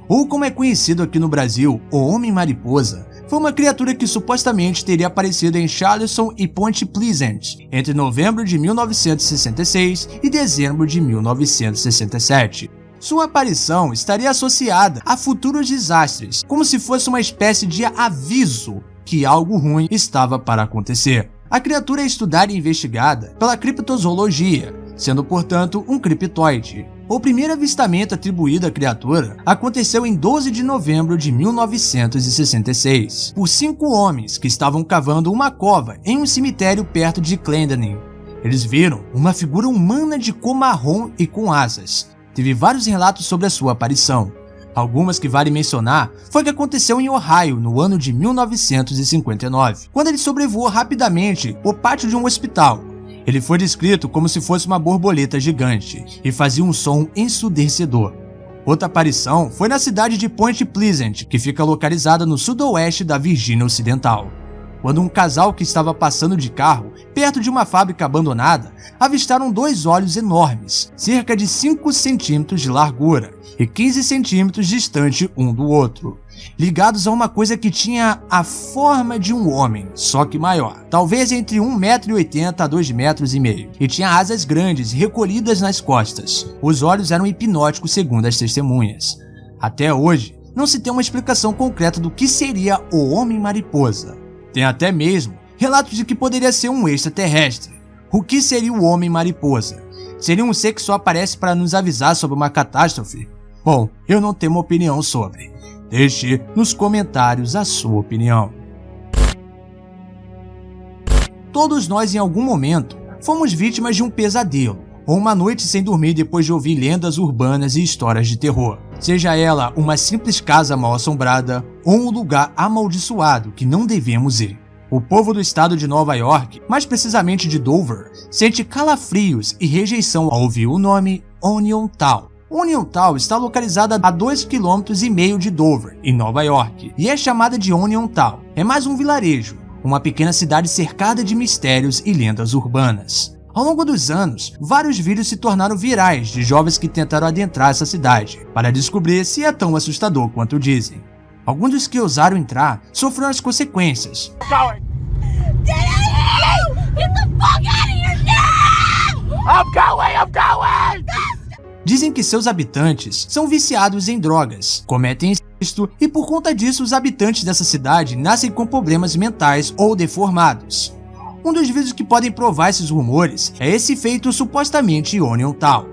Ou como é conhecido aqui no Brasil, o Homem-Mariposa, foi uma criatura que supostamente teria aparecido em Charleston e Point Pleasant entre novembro de 1966 e dezembro de 1967. Sua aparição estaria associada a futuros desastres, como se fosse uma espécie de aviso que algo ruim estava para acontecer. A criatura é estudada e investigada pela criptozoologia, sendo portanto um criptoide. O primeiro avistamento atribuído à criatura aconteceu em 12 de novembro de 1966, por 5 homens que estavam cavando uma cova em um cemitério perto de Clendenin. Eles viram uma figura humana de cor marrom e com asas. Teve vários relatos sobre a sua aparição. Algumas que vale mencionar foi que aconteceu em Ohio no ano de 1959, quando ele sobrevoou rapidamente o pátio de um hospital. Ele foi descrito como se fosse uma borboleta gigante e fazia um som ensurdecedor. Outra aparição foi na cidade de Point Pleasant, que fica localizada no sudoeste da Virgínia Ocidental, quando um casal que estava passando de carro perto de uma fábrica abandonada avistaram 2 olhos enormes, cerca de 5 centímetros de largura e 15 centímetros distante um do outro, ligados a uma coisa que tinha a forma de um homem, só que maior, talvez entre 1,80 m a 2,5 metros, e tinha asas grandes recolhidas nas costas. Os olhos eram hipnóticos segundo as testemunhas. Até hoje, não se tem uma explicação concreta do que seria o Homem-Mariposa. Tem até mesmo relatos de que poderia ser um extraterrestre. O que seria o Homem-Mariposa? Seria um ser que só aparece para nos avisar sobre uma catástrofe? Bom, eu não tenho uma opinião sobre. Deixe nos comentários a sua opinião. Todos nós em algum momento fomos vítimas de um pesadelo, ou uma noite sem dormir depois de ouvir lendas urbanas e histórias de terror. Seja ela uma simples casa mal assombrada ou um lugar amaldiçoado que não devemos ir. O povo do estado de Nova York, mais precisamente de Dover, sente calafrios e rejeição ao ouvir o nome Onion Town. Onion Town está localizada a 2,5 km de Dover, em Nova York, e é chamada de Onion Town. É mais um vilarejo, uma pequena cidade cercada de mistérios e lendas urbanas. Ao longo dos anos, vários vídeos se tornaram virais de jovens que tentaram adentrar essa cidade, para descobrir se é tão assustador quanto dizem. Alguns dos que ousaram entrar sofreram as consequências. Dizem que seus habitantes são viciados em drogas, cometem incesto e por conta disso os habitantes dessa cidade nascem com problemas mentais ou deformados. Um dos vídeos que podem provar esses rumores é esse feito supostamente em Onion Town,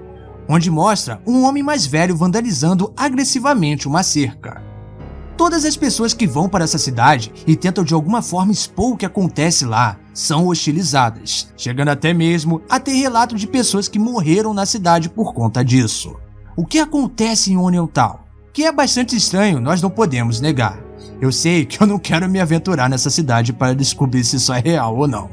onde mostra um homem mais velho vandalizando agressivamente uma cerca. Todas as pessoas que vão para essa cidade e tentam de alguma forma expor o que acontece lá são hostilizadas, chegando até mesmo a ter relato de pessoas que morreram na cidade por conta disso. O que acontece em Onion Town? Que é bastante estranho, nós não podemos negar. Eu sei que eu não quero me aventurar nessa cidade para descobrir se isso é real ou não.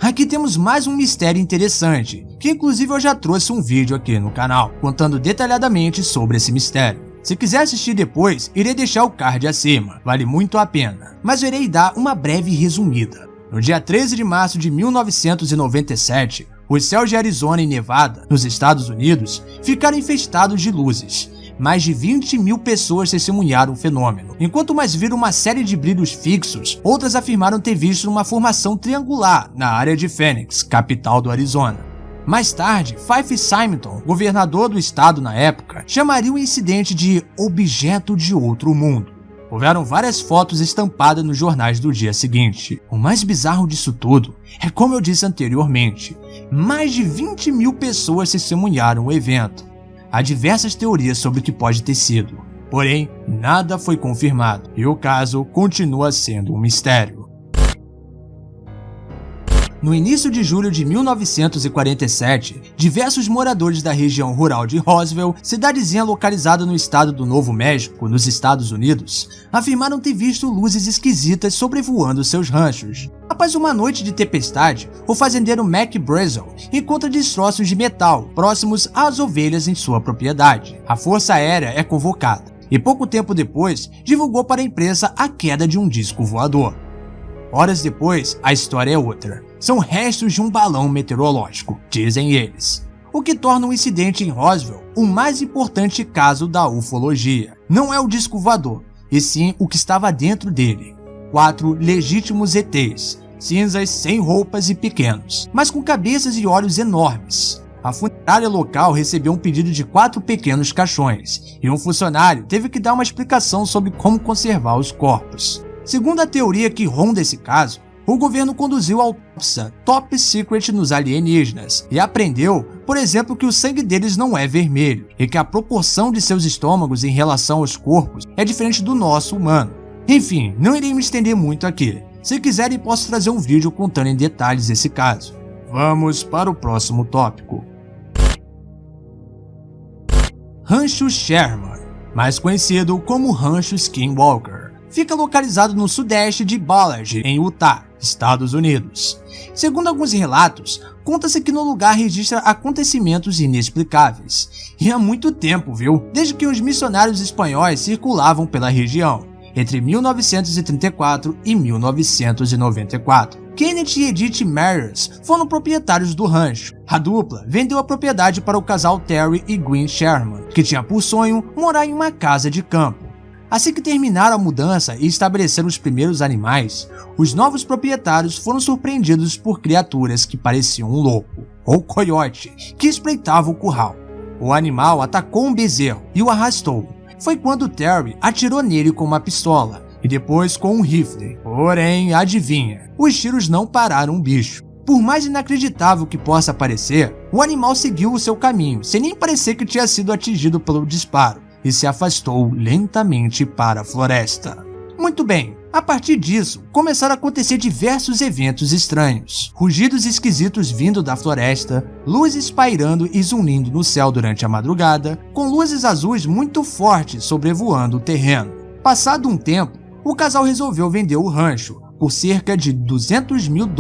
Aqui temos mais um mistério interessante, que inclusive eu já trouxe um vídeo aqui no canal, contando detalhadamente sobre esse mistério. Se quiser assistir depois, irei deixar o card acima, vale muito a pena, mas eu irei dar uma breve resumida. No dia 13 de março de 1997, os céus de Arizona e Nevada, nos Estados Unidos, ficaram infestados de luzes. Mais de 20 mil pessoas testemunharam o fenômeno. Enquanto umas viram uma série de brilhos fixos, outras afirmaram ter visto uma formação triangular na área de Phoenix, capital do Arizona. Mais tarde, Fife Symington, governador do estado na época, chamaria o incidente de objeto de outro mundo. Houveram várias fotos estampadas nos jornais do dia seguinte. O mais bizarro disso tudo é, como eu disse anteriormente, mais de 20 mil pessoas testemunharam o evento. Há diversas teorias sobre o que pode ter sido, porém, nada foi confirmado e o caso continua sendo um mistério. No início de julho de 1947, diversos moradores da região rural de Roswell, cidadezinha localizada no estado do Novo México, nos Estados Unidos, afirmaram ter visto luzes esquisitas sobrevoando seus ranchos. Após uma noite de tempestade, o fazendeiro Mac Brazel encontra destroços de metal próximos às ovelhas em sua propriedade. A Força Aérea é convocada e pouco tempo depois divulgou para a imprensa a queda de um disco voador. Horas depois, a história é outra. São restos de um balão meteorológico, dizem eles. O que torna o incidente em Roswell o mais importante caso da ufologia. Não é o disco voador, e sim o que estava dentro dele. 4 legítimos ETs, cinzas, sem roupas e pequenos, mas com cabeças e olhos enormes. A funerária local recebeu um pedido de 4 pequenos caixões, e um funcionário teve que dar uma explicação sobre como conservar os corpos. Segundo a teoria que ronda esse caso, o governo conduziu a autópsia top secret nos alienígenas e aprendeu, por exemplo, que o sangue deles não é vermelho e que a proporção de seus estômagos em relação aos corpos é diferente do nosso humano. Enfim, não irei me estender muito aqui. Se quiserem, posso trazer um vídeo contando em detalhes esse caso. Vamos para o próximo tópico. Rancho Sherman, mais conhecido como Rancho Skinwalker. Fica localizado no sudeste de Ballard, em Utah, Estados Unidos. Segundo alguns relatos, conta-se que no lugar registra acontecimentos inexplicáveis. E há muito tempo, viu? Desde que os missionários espanhóis circulavam pela região, entre 1934 e 1994. Kenneth e Edith Myers foram proprietários do rancho. A dupla vendeu a propriedade para o casal Terry e Gwen Sherman, que tinha por sonho morar em uma casa de campo. Assim que terminaram a mudança e estabeleceram os primeiros animais, os novos proprietários foram surpreendidos por criaturas que pareciam um lobo, ou coiote, que espreitava o curral. O animal atacou um bezerro e o arrastou. Foi quando Terry atirou nele com uma pistola e depois com um rifle. Porém, adivinha, os tiros não pararam o bicho. Por mais inacreditável que possa parecer, o animal seguiu o seu caminho, sem nem parecer que tinha sido atingido pelo disparo, e se afastou lentamente para a floresta. Muito bem, a partir disso, começaram a acontecer diversos eventos estranhos. Rugidos esquisitos vindo da floresta, luzes pairando e zunindo no céu durante a madrugada, com luzes azuis muito fortes sobrevoando o terreno. Passado um tempo, o casal resolveu vender o rancho, por cerca de $200 mil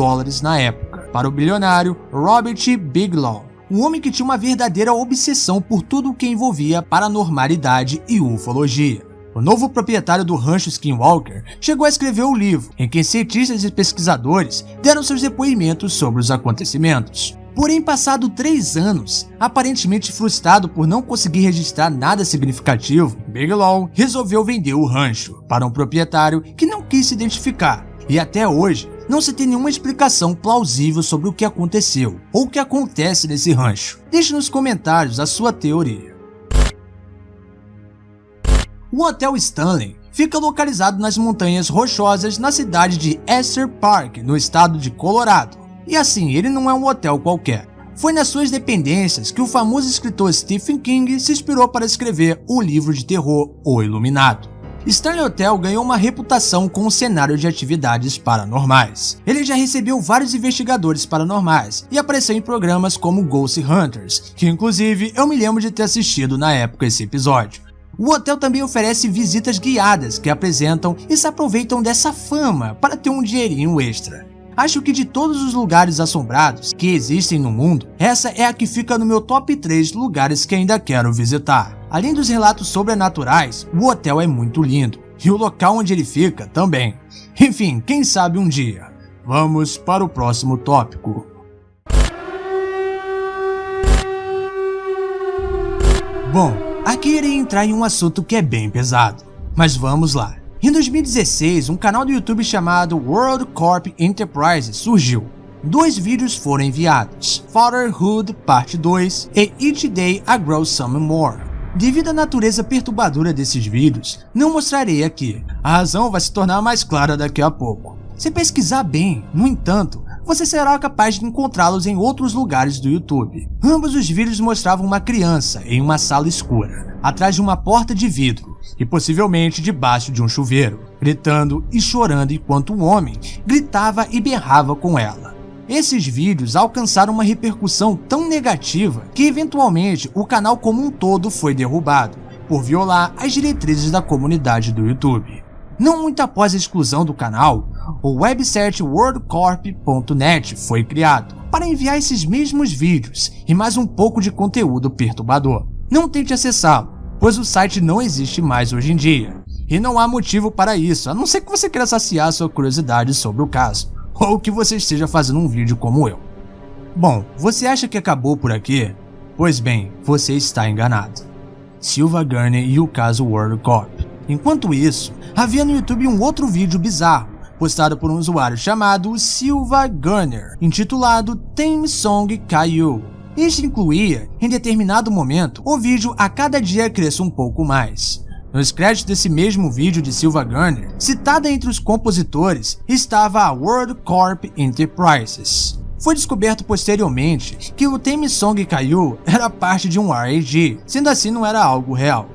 na época, para o bilionário Robert Bigelow, um homem que tinha uma verdadeira obsessão por tudo o que envolvia paranormalidade e ufologia. O novo proprietário do rancho Skinwalker chegou a escrever o livro, em que cientistas e pesquisadores deram seus depoimentos sobre os acontecimentos. Porém, passado 3 anos, aparentemente frustrado por não conseguir registrar nada significativo, Bigelow resolveu vender o rancho para um proprietário que não quis se identificar. E até hoje, não se tem nenhuma explicação plausível sobre o que aconteceu ou o que acontece nesse rancho. Deixe nos comentários a sua teoria. O Hotel Stanley fica localizado nas Montanhas Rochosas na cidade de Estes Park, no estado de Colorado. E assim, ele não é um hotel qualquer. Foi nas suas dependências que o famoso escritor Stephen King se inspirou para escrever o livro de terror O Iluminado. Stanley Hotel ganhou uma reputação com um cenário de atividades paranormais. Ele já recebeu vários investigadores paranormais e apareceu em programas como Ghost Hunters, que inclusive eu me lembro de ter assistido na época esse episódio. O hotel também oferece visitas guiadas que apresentam e se aproveitam dessa fama para ter um dinheirinho extra. Acho que de todos os lugares assombrados que existem no mundo, essa é a que fica no meu top 3 lugares que ainda quero visitar. Além dos relatos sobrenaturais, o hotel é muito lindo, e o local onde ele fica também. Enfim, quem sabe um dia. Vamos para o próximo tópico. Bom, aqui irei entrar em um assunto que é bem pesado, mas vamos lá. Em 2016, um canal do YouTube chamado World Corp Enterprises surgiu. 2 vídeos foram enviados: Fatherhood Parte 2 e Each Day I Grow Some More. Devido à natureza perturbadora desses vídeos, não mostrarei aqui. A razão vai se tornar mais clara daqui a pouco. Se pesquisar bem, no entanto, você será capaz de encontrá-los em outros lugares do YouTube. Ambos os vídeos mostravam uma criança em uma sala escura, atrás de uma porta de vidro e possivelmente debaixo de um chuveiro, gritando e chorando enquanto um homem gritava e berrava com ela. Esses vídeos alcançaram uma repercussão tão negativa que eventualmente o canal como um todo foi derrubado, por violar as diretrizes da comunidade do YouTube. Não muito após a exclusão do canal, o website worldcorp.net foi criado para enviar esses mesmos vídeos e mais um pouco de conteúdo perturbador. Não tente acessá-lo, pois o site não existe mais hoje em dia, e não há motivo para isso, a não ser que você queira saciar sua curiosidade sobre o caso, ou que você esteja fazendo um vídeo como eu. Bom, você acha que acabou por aqui? Pois bem, você está enganado. Silva Gurney e o caso WorldCorp. Enquanto isso, havia no YouTube um outro vídeo bizarro, postado por um usuário chamado Silva Gunner, intitulado Theme Song Caillou. Este incluía, em determinado momento, o vídeo A Cada Dia Cresça um Pouco Mais. Nos créditos desse mesmo vídeo de Silva Gunner, citada entre os compositores, estava a WorldCorp Enterprises. Foi descoberto posteriormente que o Theme Song Caillou era parte de um RAG, sendo assim não era algo real.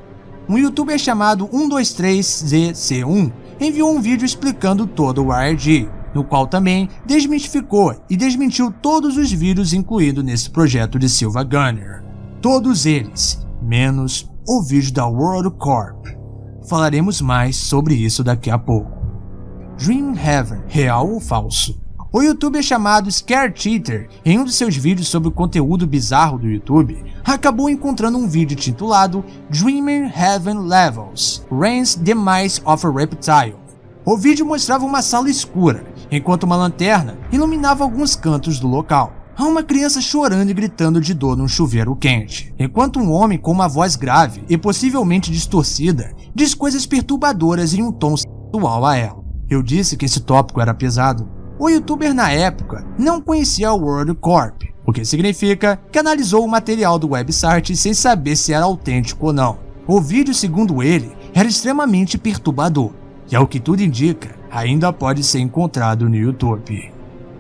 Um youtuber chamado 123ZC1 enviou um vídeo explicando todo o RAG, no qual também desmistificou e desmentiu todos os vídeos incluídos nesse projeto de Silva Gunner. Todos eles, menos o vídeo da WorldCorp. Falaremos mais sobre isso daqui a pouco. Dream Heaven, real ou falso? O youtuber chamado Scare Cheater, em um de seus vídeos sobre o conteúdo bizarro do YouTube, acabou encontrando um vídeo titulado Dreamer Heaven Levels, Rain's Demise of a Reptile. O vídeo mostrava uma sala escura, enquanto uma lanterna iluminava alguns cantos do local. Há uma criança chorando e gritando de dor num chuveiro quente, enquanto um homem com uma voz grave e possivelmente distorcida diz coisas perturbadoras em um tom sexual a ela. Eu disse que esse tópico era pesado. O youtuber na época não conhecia a WorldCorp, o que significa que analisou o material do website sem saber se era autêntico ou não. O vídeo, segundo ele, era extremamente perturbador, e ao que tudo indica, ainda pode ser encontrado no YouTube.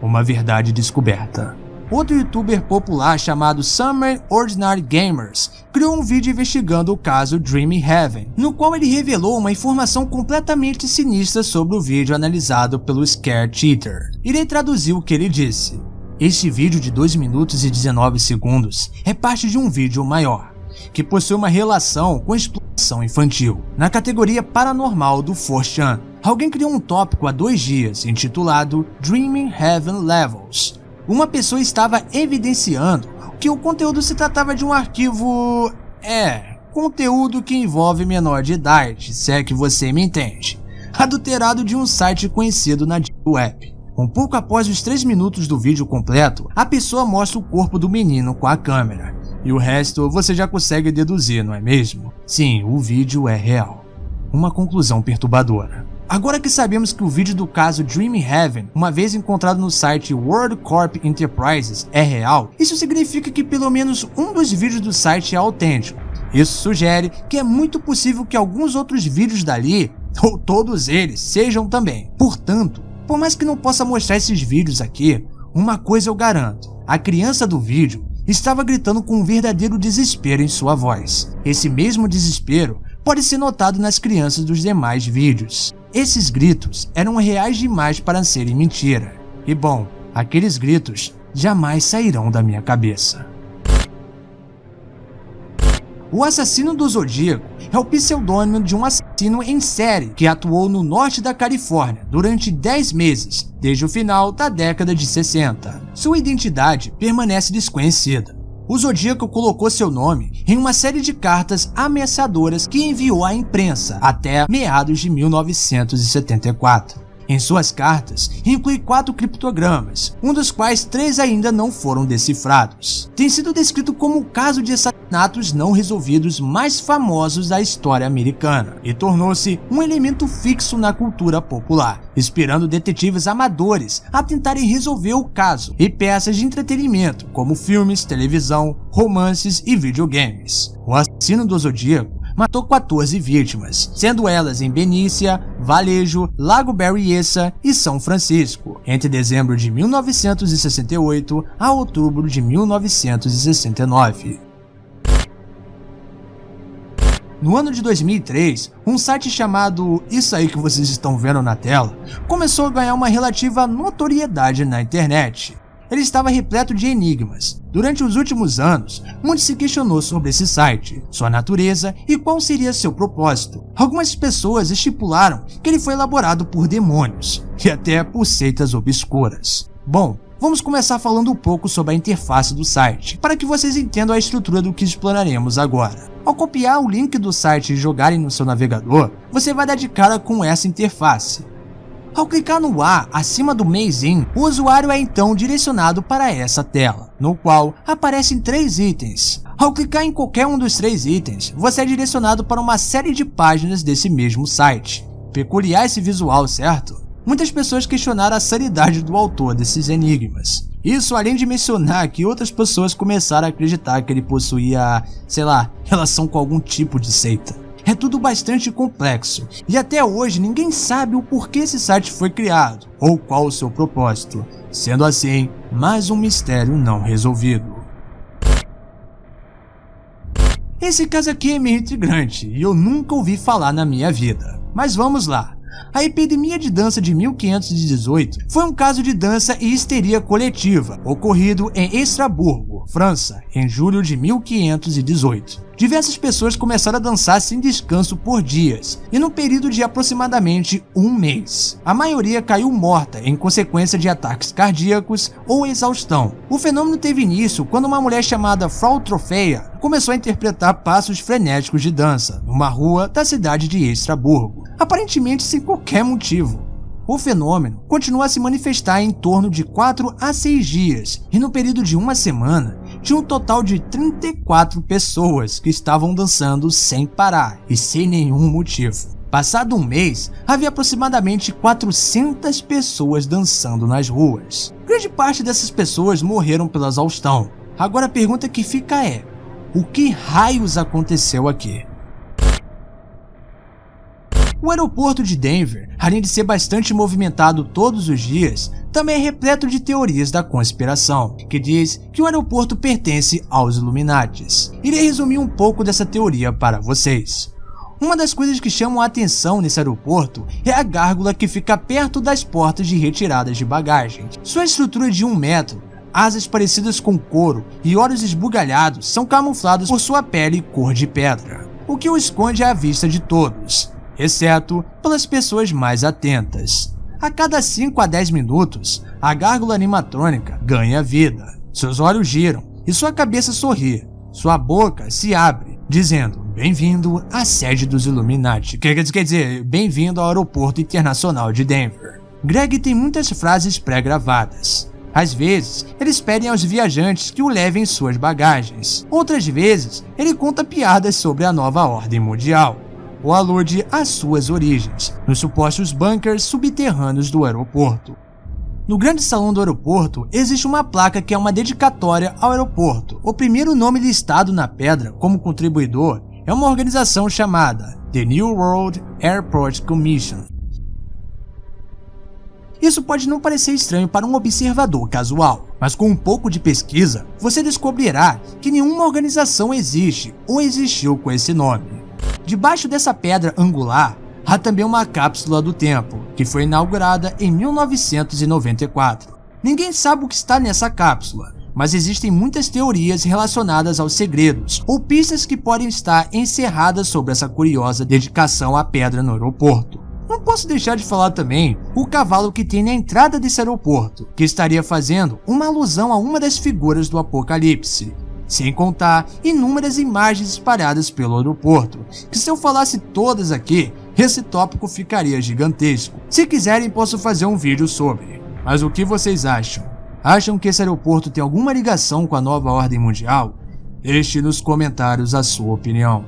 Uma verdade descoberta. Outro youtuber popular chamado Summer Ordinary Gamers criou um vídeo investigando o caso Dream Heaven, no qual ele revelou uma informação completamente sinistra sobre o vídeo analisado pelo Scare Cheater. Irei traduzir o que ele disse. Este vídeo de 2 minutos e 19 segundos é parte de um vídeo maior, que possui uma relação com exploração infantil, na categoria paranormal do 4chan. Alguém criou um tópico há 2 dias intitulado Dreaming Heaven Levels. Uma pessoa estava evidenciando que o conteúdo se tratava de um arquivo... conteúdo que envolve menor de idade, se é que você me entende, adulterado de um site conhecido na Deep Web. Um pouco após os 3 minutos do vídeo completo, a pessoa mostra o corpo do menino com a câmera. E o resto você já consegue deduzir, não é mesmo? Sim, o vídeo é real. Uma conclusão perturbadora. Agora que sabemos que o vídeo do caso Dream Heaven, uma vez encontrado no site WorldCorp Enterprises, é real, isso significa que pelo menos um dos vídeos do site é autêntico. Isso sugere que é muito possível que alguns outros vídeos dali, ou todos eles, sejam também. Portanto, por mais que não possa mostrar esses vídeos aqui, uma coisa eu garanto: a criança do vídeo estava gritando com um verdadeiro desespero em sua voz. Esse mesmo desespero pode ser notado nas crianças dos demais vídeos. Esses gritos eram reais demais para serem mentira. E bom, aqueles gritos jamais sairão da minha cabeça. O Assassino do Zodíaco é o pseudônimo de um assassino em série que atuou no norte da Califórnia durante 10 meses, desde o final da década de 60. Sua identidade permanece desconhecida. O Zodíaco colocou seu nome em uma série de cartas ameaçadoras que enviou à imprensa até meados de 1974. Em suas cartas, inclui 4 criptogramas, um dos quais 3 ainda não foram decifrados. Tem sido descrito como um caso de assassinato assassinatos não resolvidos mais famosos da história americana e tornou-se um elemento fixo na cultura popular, inspirando detetives amadores a tentarem resolver o caso e peças de entretenimento como filmes, televisão, romances e videogames. O assassino do Zodíaco matou 14 vítimas, sendo elas em Benícia, Valejo, Lago Berryessa e São Francisco, entre dezembro de 1968 a outubro de 1969. No ano de 2003, um site chamado Isso Aí Que Vocês Estão Vendo na Tela começou a ganhar uma relativa notoriedade na internet. Ele estava repleto de enigmas. Durante os últimos anos, muito se questionou sobre esse site, sua natureza e qual seria seu propósito. Algumas pessoas estipularam que ele foi elaborado por demônios e até por seitas obscuras. Bom, vamos começar falando um pouco sobre a interface do site, para que vocês entendam a estrutura do que exploraremos agora. Ao copiar o link do site e jogarem no seu navegador, você vai dar de cara com essa interface. Ao clicar no A acima do Maze-In, o usuário é então direcionado para essa tela, no qual aparecem 3 itens. Ao clicar em qualquer um dos 3 itens, você é direcionado para uma série de páginas desse mesmo site. Peculiar esse visual, certo? Muitas pessoas questionaram a sanidade do autor desses enigmas. Isso além de mencionar que outras pessoas começaram a acreditar que ele possuía, relação com algum tipo de seita. É tudo bastante complexo, e até hoje ninguém sabe o porquê esse site foi criado, ou qual o seu propósito. Sendo assim, mais um mistério não resolvido. Esse caso aqui é meio intrigante, e eu nunca ouvi falar na minha vida. Mas vamos lá. A epidemia de dança de 1518 foi um caso de dança e histeria coletiva, ocorrido em Estrasburgo, França, em julho de 1518. Diversas pessoas começaram a dançar sem descanso por dias, e num período de aproximadamente um mês. A maioria caiu morta em consequência de ataques cardíacos ou exaustão. O fenômeno teve início quando uma mulher chamada Frau Trofeia começou a interpretar passos frenéticos de dança numa rua da cidade de Estrasburgo, aparentemente sem qualquer motivo. O fenômeno continua a se manifestar em torno de 4 a 6 dias, e no período de uma semana, tinha um total de 34 pessoas que estavam dançando sem parar e sem nenhum motivo. Passado um mês, havia aproximadamente 400 pessoas dançando nas ruas. Grande parte dessas pessoas morreram pela exaustão. Agora a pergunta que fica é: o que raios aconteceu aqui? O aeroporto de Denver, além de ser bastante movimentado todos os dias, também é repleto de teorias da conspiração, que diz que o aeroporto pertence aos Illuminates. Irei resumir um pouco dessa teoria para vocês. Uma das coisas que chamam a atenção nesse aeroporto é a gárgula que fica perto das portas de retiradas de bagagem. Sua estrutura de 1 metro, asas parecidas com couro e olhos esbugalhados são camuflados por sua pele cor de pedra, o que o esconde à vista de todos, exceto pelas pessoas mais atentas. A cada 5 a 10 minutos, a gárgula animatrônica ganha vida. Seus olhos giram e sua cabeça sorri. Sua boca se abre, dizendo: "Bem-vindo à sede dos Illuminati." Quer dizer, bem-vindo ao aeroporto internacional de Denver. Greg tem muitas frases pré-gravadas. Às vezes, eles pedem aos viajantes que o levem suas bagagens. Outras vezes, ele conta piadas sobre a nova ordem mundial, ou alude às suas origens, nos supostos bunkers subterrâneos do aeroporto. No grande salão do aeroporto, existe uma placa que é uma dedicatória ao aeroporto. O primeiro nome listado na pedra como contribuidor é uma organização chamada The New World Airport Commission. Isso pode não parecer estranho para um observador casual, mas com um pouco de pesquisa, você descobrirá que nenhuma organização existe ou existiu com esse nome. Debaixo dessa pedra angular, há também uma cápsula do tempo, que foi inaugurada em 1994. Ninguém sabe o que está nessa cápsula, mas existem muitas teorias relacionadas aos segredos ou pistas que podem estar encerradas sobre essa curiosa dedicação à pedra no aeroporto. Não posso deixar de falar também o cavalo que tem na entrada desse aeroporto, que estaria fazendo uma alusão a uma das figuras do Apocalipse. Sem contar inúmeras imagens espalhadas pelo aeroporto, que se eu falasse todas aqui, esse tópico ficaria gigantesco. Se quiserem, posso fazer um vídeo sobre. Mas o que vocês acham? Acham que esse aeroporto tem alguma ligação com a nova ordem mundial? Deixe nos comentários a sua opinião.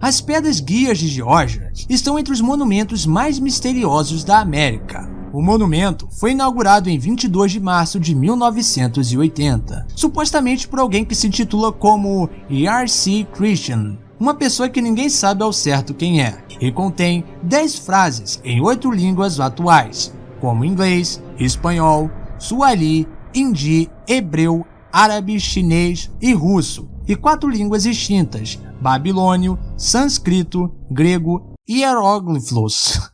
As Pedras Guias de Geórgia estão entre os monumentos mais misteriosos da América. O monumento foi inaugurado em 22 de março de 1980, supostamente por alguém que se intitula como R.C. Christian, uma pessoa que ninguém sabe ao certo quem é, e contém 10 frases em 8 línguas atuais, como inglês, espanhol, suali, hindi, hebreu, árabe, chinês e russo, e 4 línguas extintas, babilônio, sânscrito, grego e hieróglifos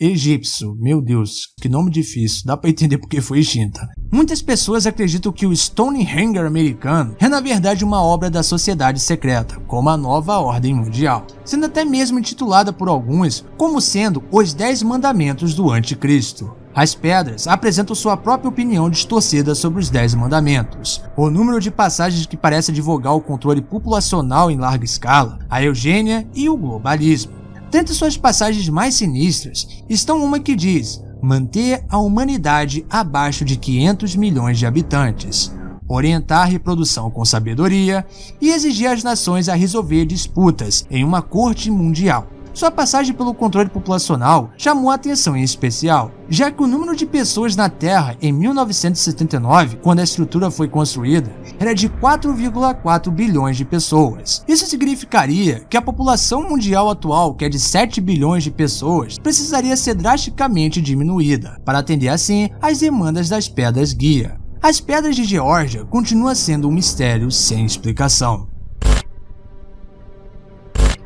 egípcio. Meu Deus, que nome difícil, dá pra entender porque foi extinta. Muitas pessoas acreditam que o Stonehenge americano é na verdade uma obra da sociedade secreta, como a Nova Ordem Mundial, sendo até mesmo intitulada por alguns como sendo os 10 mandamentos do Anticristo. As pedras apresentam sua própria opinião distorcida sobre os 10 mandamentos, o número de passagens que parece advogar o controle populacional em larga escala, a eugênia e o globalismo. Dentre suas passagens mais sinistras estão uma que diz manter a humanidade abaixo de 500 milhões de habitantes, orientar a reprodução com sabedoria e exigir às nações a resolver disputas em uma corte mundial. Sua passagem pelo controle populacional chamou a atenção em especial, já que o número de pessoas na Terra em 1979, quando a estrutura foi construída, era de 4,4 bilhões de pessoas. Isso significaria que a população mundial atual, que é de 7 bilhões de pessoas, precisaria ser drasticamente diminuída, para atender assim às demandas das Pedras Guia. As Pedras de Geórgia continuam sendo um mistério sem explicação.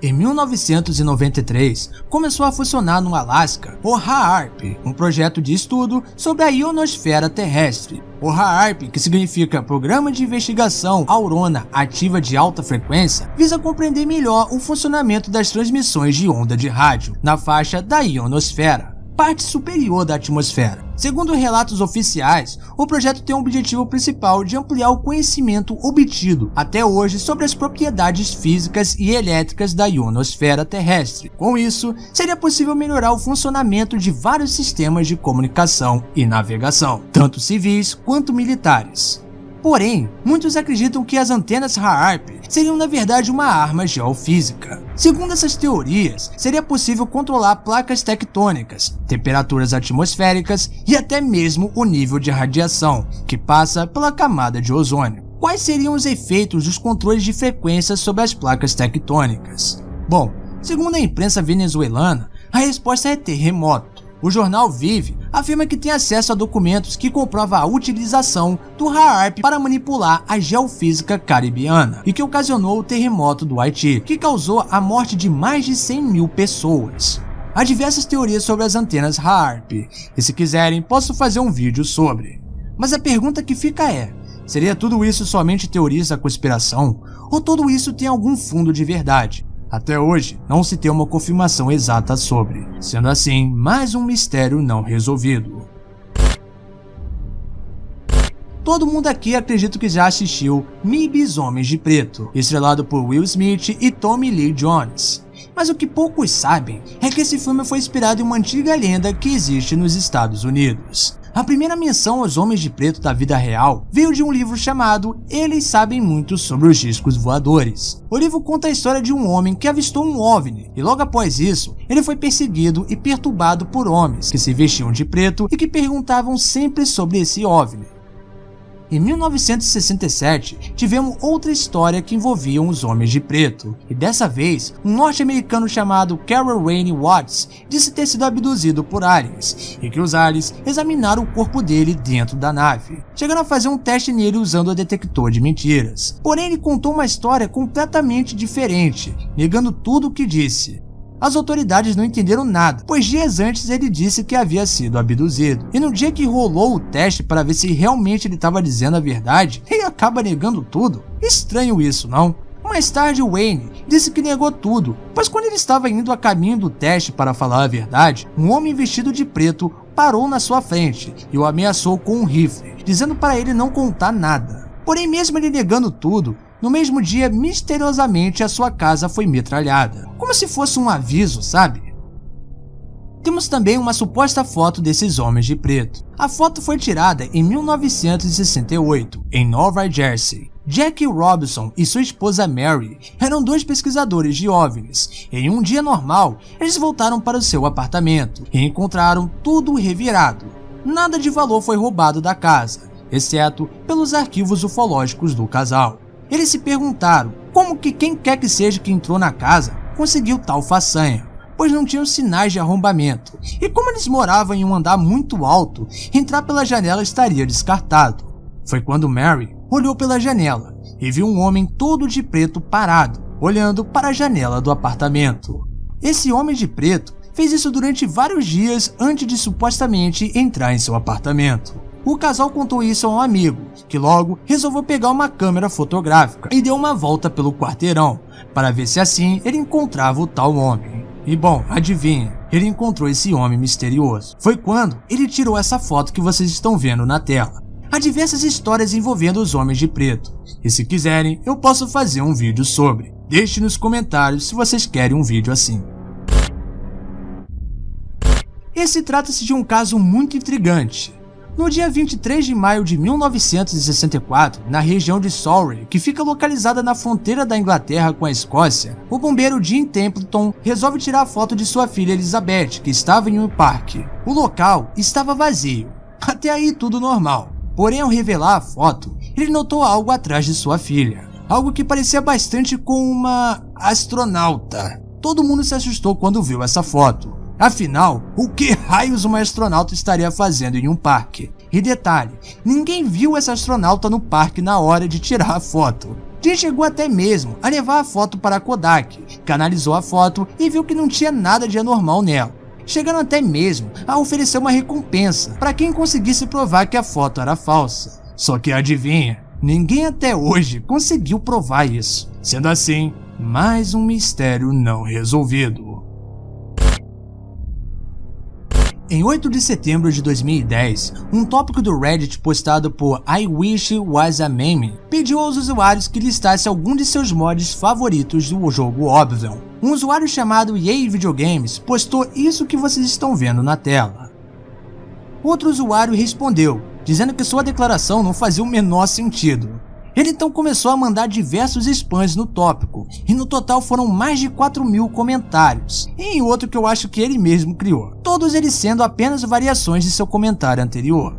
Em 1993, começou a funcionar no Alasca o HAARP, um projeto de estudo sobre a ionosfera terrestre. O HAARP, que significa Programa de Investigação Aurona Ativa de Alta Frequência, visa compreender melhor o funcionamento das transmissões de onda de rádio na faixa da ionosfera, parte superior da atmosfera. Segundo relatos oficiais, o projeto tem o objetivo principal de ampliar o conhecimento obtido até hoje sobre as propriedades físicas e elétricas da ionosfera terrestre. Com isso, seria possível melhorar o funcionamento de vários sistemas de comunicação e navegação, tanto civis quanto militares. Porém, muitos acreditam que as antenas HAARP seriam na verdade uma arma geofísica. Segundo essas teorias, seria possível controlar placas tectônicas, temperaturas atmosféricas e até mesmo o nível de radiação que passa pela camada de ozônio. Quais seriam os efeitos dos controles de frequência sobre as placas tectônicas? Bom, segundo a imprensa venezuelana, a resposta é terremoto. O jornal Vive afirma que tem acesso a documentos que comprovam a utilização do HAARP para manipular a geofísica caribiana e que ocasionou o terremoto do Haiti, que causou a morte de mais de 100 mil pessoas. Há diversas teorias sobre as antenas HAARP, e se quiserem posso fazer um vídeo sobre. Mas a pergunta que fica é, seria tudo isso somente teorias da conspiração? Ou tudo isso tem algum fundo de verdade? Até hoje, não se tem uma confirmação exata sobre, sendo assim, mais um mistério não resolvido. Todo mundo aqui acredito que já assistiu MIBs Homens de Preto, estrelado por Will Smith e Tommy Lee Jones. Mas o que poucos sabem é que esse filme foi inspirado em uma antiga lenda que existe nos Estados Unidos. A primeira menção aos Homens de Preto da vida real veio de um livro chamado Eles Sabem Muito sobre os Discos Voadores. O livro conta a história de um homem que avistou um OVNI e logo após isso, ele foi perseguido e perturbado por homens que se vestiam de preto e que perguntavam sempre sobre esse OVNI. Em 1967, tivemos outra história que envolvia os Homens de Preto, e dessa vez, um norte-americano chamado Carol Wayne Watts disse ter sido abduzido por aliens, e que os aliens examinaram o corpo dele dentro da nave, chegando a fazer um teste nele usando o detector de mentiras. Porém, ele contou uma história completamente diferente, negando tudo o que disse. As autoridades não entenderam nada, pois dias antes ele disse que havia sido abduzido. E no dia que rolou o teste para ver se realmente ele estava dizendo a verdade, ele acaba negando tudo. Estranho isso, não? Mais tarde, Wayne disse que negou tudo, pois quando ele estava indo a caminho do teste para falar a verdade, um homem vestido de preto parou na sua frente e o ameaçou com um rifle, dizendo para ele não contar nada. Porém, mesmo ele negando tudo, no mesmo dia, misteriosamente, a sua casa foi metralhada, como se fosse um aviso, sabe? Temos também uma suposta foto desses homens de preto. A foto foi tirada em 1968, em Nova Jersey. Jack Robinson e sua esposa Mary eram dois pesquisadores de OVNIs. Em um dia normal, eles voltaram para o seu apartamento e encontraram tudo revirado. Nada de valor foi roubado da casa, exceto pelos arquivos ufológicos do casal. Eles se perguntaram como que quem quer que seja que entrou na casa conseguiu tal façanha, pois não tinham sinais de arrombamento, e como eles moravam em um andar muito alto, entrar pela janela estaria descartado. Foi quando Mary olhou pela janela e viu um homem todo de preto parado, olhando para a janela do apartamento. Esse homem de preto fez isso durante vários dias antes de supostamente entrar em seu apartamento. O casal contou isso a um amigo, que logo resolveu pegar uma câmera fotográfica e deu uma volta pelo quarteirão, para ver se assim ele encontrava o tal homem. E bom, adivinha, ele encontrou esse homem misterioso. Foi quando ele tirou essa foto que vocês estão vendo na tela. Há diversas histórias envolvendo os homens de preto, e se quiserem, eu posso fazer um vídeo sobre. Deixe nos comentários se vocês querem um vídeo assim. Esse trata-se de um caso muito intrigante. No dia 23 de maio de 1964, na região de Surrey, que fica localizada na fronteira da Inglaterra com a Escócia, o bombeiro Jim Templeton resolve tirar a foto de sua filha Elizabeth, que estava em um parque. O local estava vazio. Até aí tudo normal. Porém, ao revelar a foto, ele notou algo atrás de sua filha. Algo que parecia bastante com uma astronauta. Todo mundo se assustou quando viu essa foto. Afinal, o que raios uma astronauta estaria fazendo em um parque? E detalhe, ninguém viu essa astronauta no parque na hora de tirar a foto. Jim chegou até mesmo a levar a foto para a Kodak, que analisou a foto e viu que não tinha nada de anormal nela, chegando até mesmo a oferecer uma recompensa para quem conseguisse provar que a foto era falsa. Só que adivinha, ninguém até hoje conseguiu provar isso. Sendo assim, mais um mistério não resolvido. Em 8 de setembro de 2010, um tópico do Reddit postado por I Wish Was a Meme pediu aos usuários que listassem algum de seus mods favoritos do jogo Oblivion. Um usuário chamado Yay Videogames postou isso que vocês estão vendo na tela. Outro usuário respondeu, dizendo que sua declaração não fazia o menor sentido. Ele então começou a mandar diversos spams no tópico, e no total foram mais de 4.000 comentários, e em outro que eu acho que ele mesmo criou, todos eles sendo apenas variações de seu comentário anterior.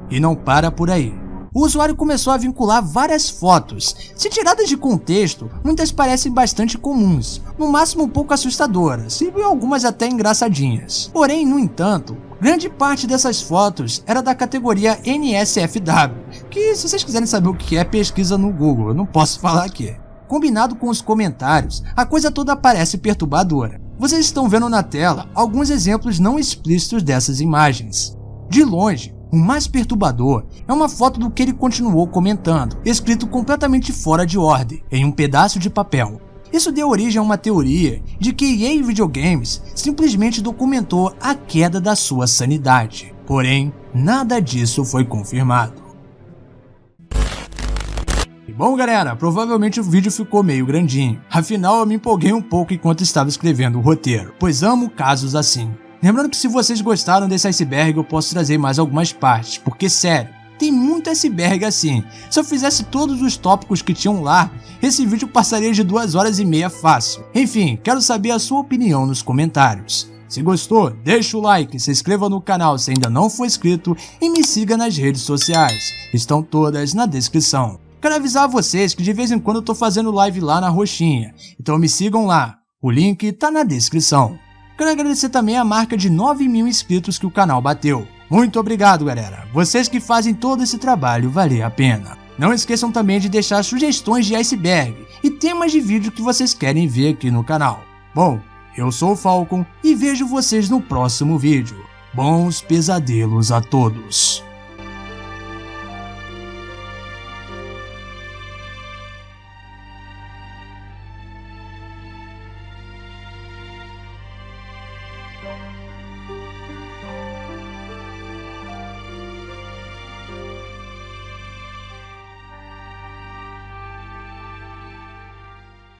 E não para por aí. O usuário começou a vincular várias fotos. Se tiradas de contexto, muitas parecem bastante comuns, no máximo um pouco assustadoras, e algumas até engraçadinhas. Porém, no entanto, grande parte dessas fotos era da categoria NSFW, que se vocês quiserem saber o que é, pesquisa no Google, eu não posso falar aqui. Combinado com os comentários, a coisa toda parece perturbadora. Vocês estão vendo na tela alguns exemplos não explícitos dessas imagens. De longe, o mais perturbador é uma foto do que ele continuou comentando, escrito completamente fora de ordem, em um pedaço de papel. Isso deu origem a uma teoria de que EA Videogames simplesmente documentou a queda da sua sanidade. Porém, nada disso foi confirmado. E bom galera, provavelmente o vídeo ficou meio grandinho, afinal eu me empolguei um pouco enquanto estava escrevendo o roteiro, pois amo casos assim. Lembrando que se vocês gostaram desse iceberg eu posso trazer mais algumas partes, porque sério, tem muito iceberg assim. Se eu fizesse todos os tópicos que tinham lá, esse vídeo passaria de 2 horas e meia fácil. Enfim, quero saber a sua opinião nos comentários. Se gostou, deixa o like, se inscreva no canal se ainda não for inscrito e me siga nas redes sociais. Estão todas na descrição. Quero avisar vocês que de vez em quando eu tô fazendo live lá na roxinha, então me sigam lá. O link tá na descrição. Quero agradecer também a marca de 9.000 inscritos que o canal bateu. Muito obrigado, galera. Vocês que fazem todo esse trabalho valer a pena. Não esqueçam também de deixar sugestões de iceberg e temas de vídeo que vocês querem ver aqui no canal. Bom, eu sou o Falcon e vejo vocês no próximo vídeo. Bons pesadelos a todos.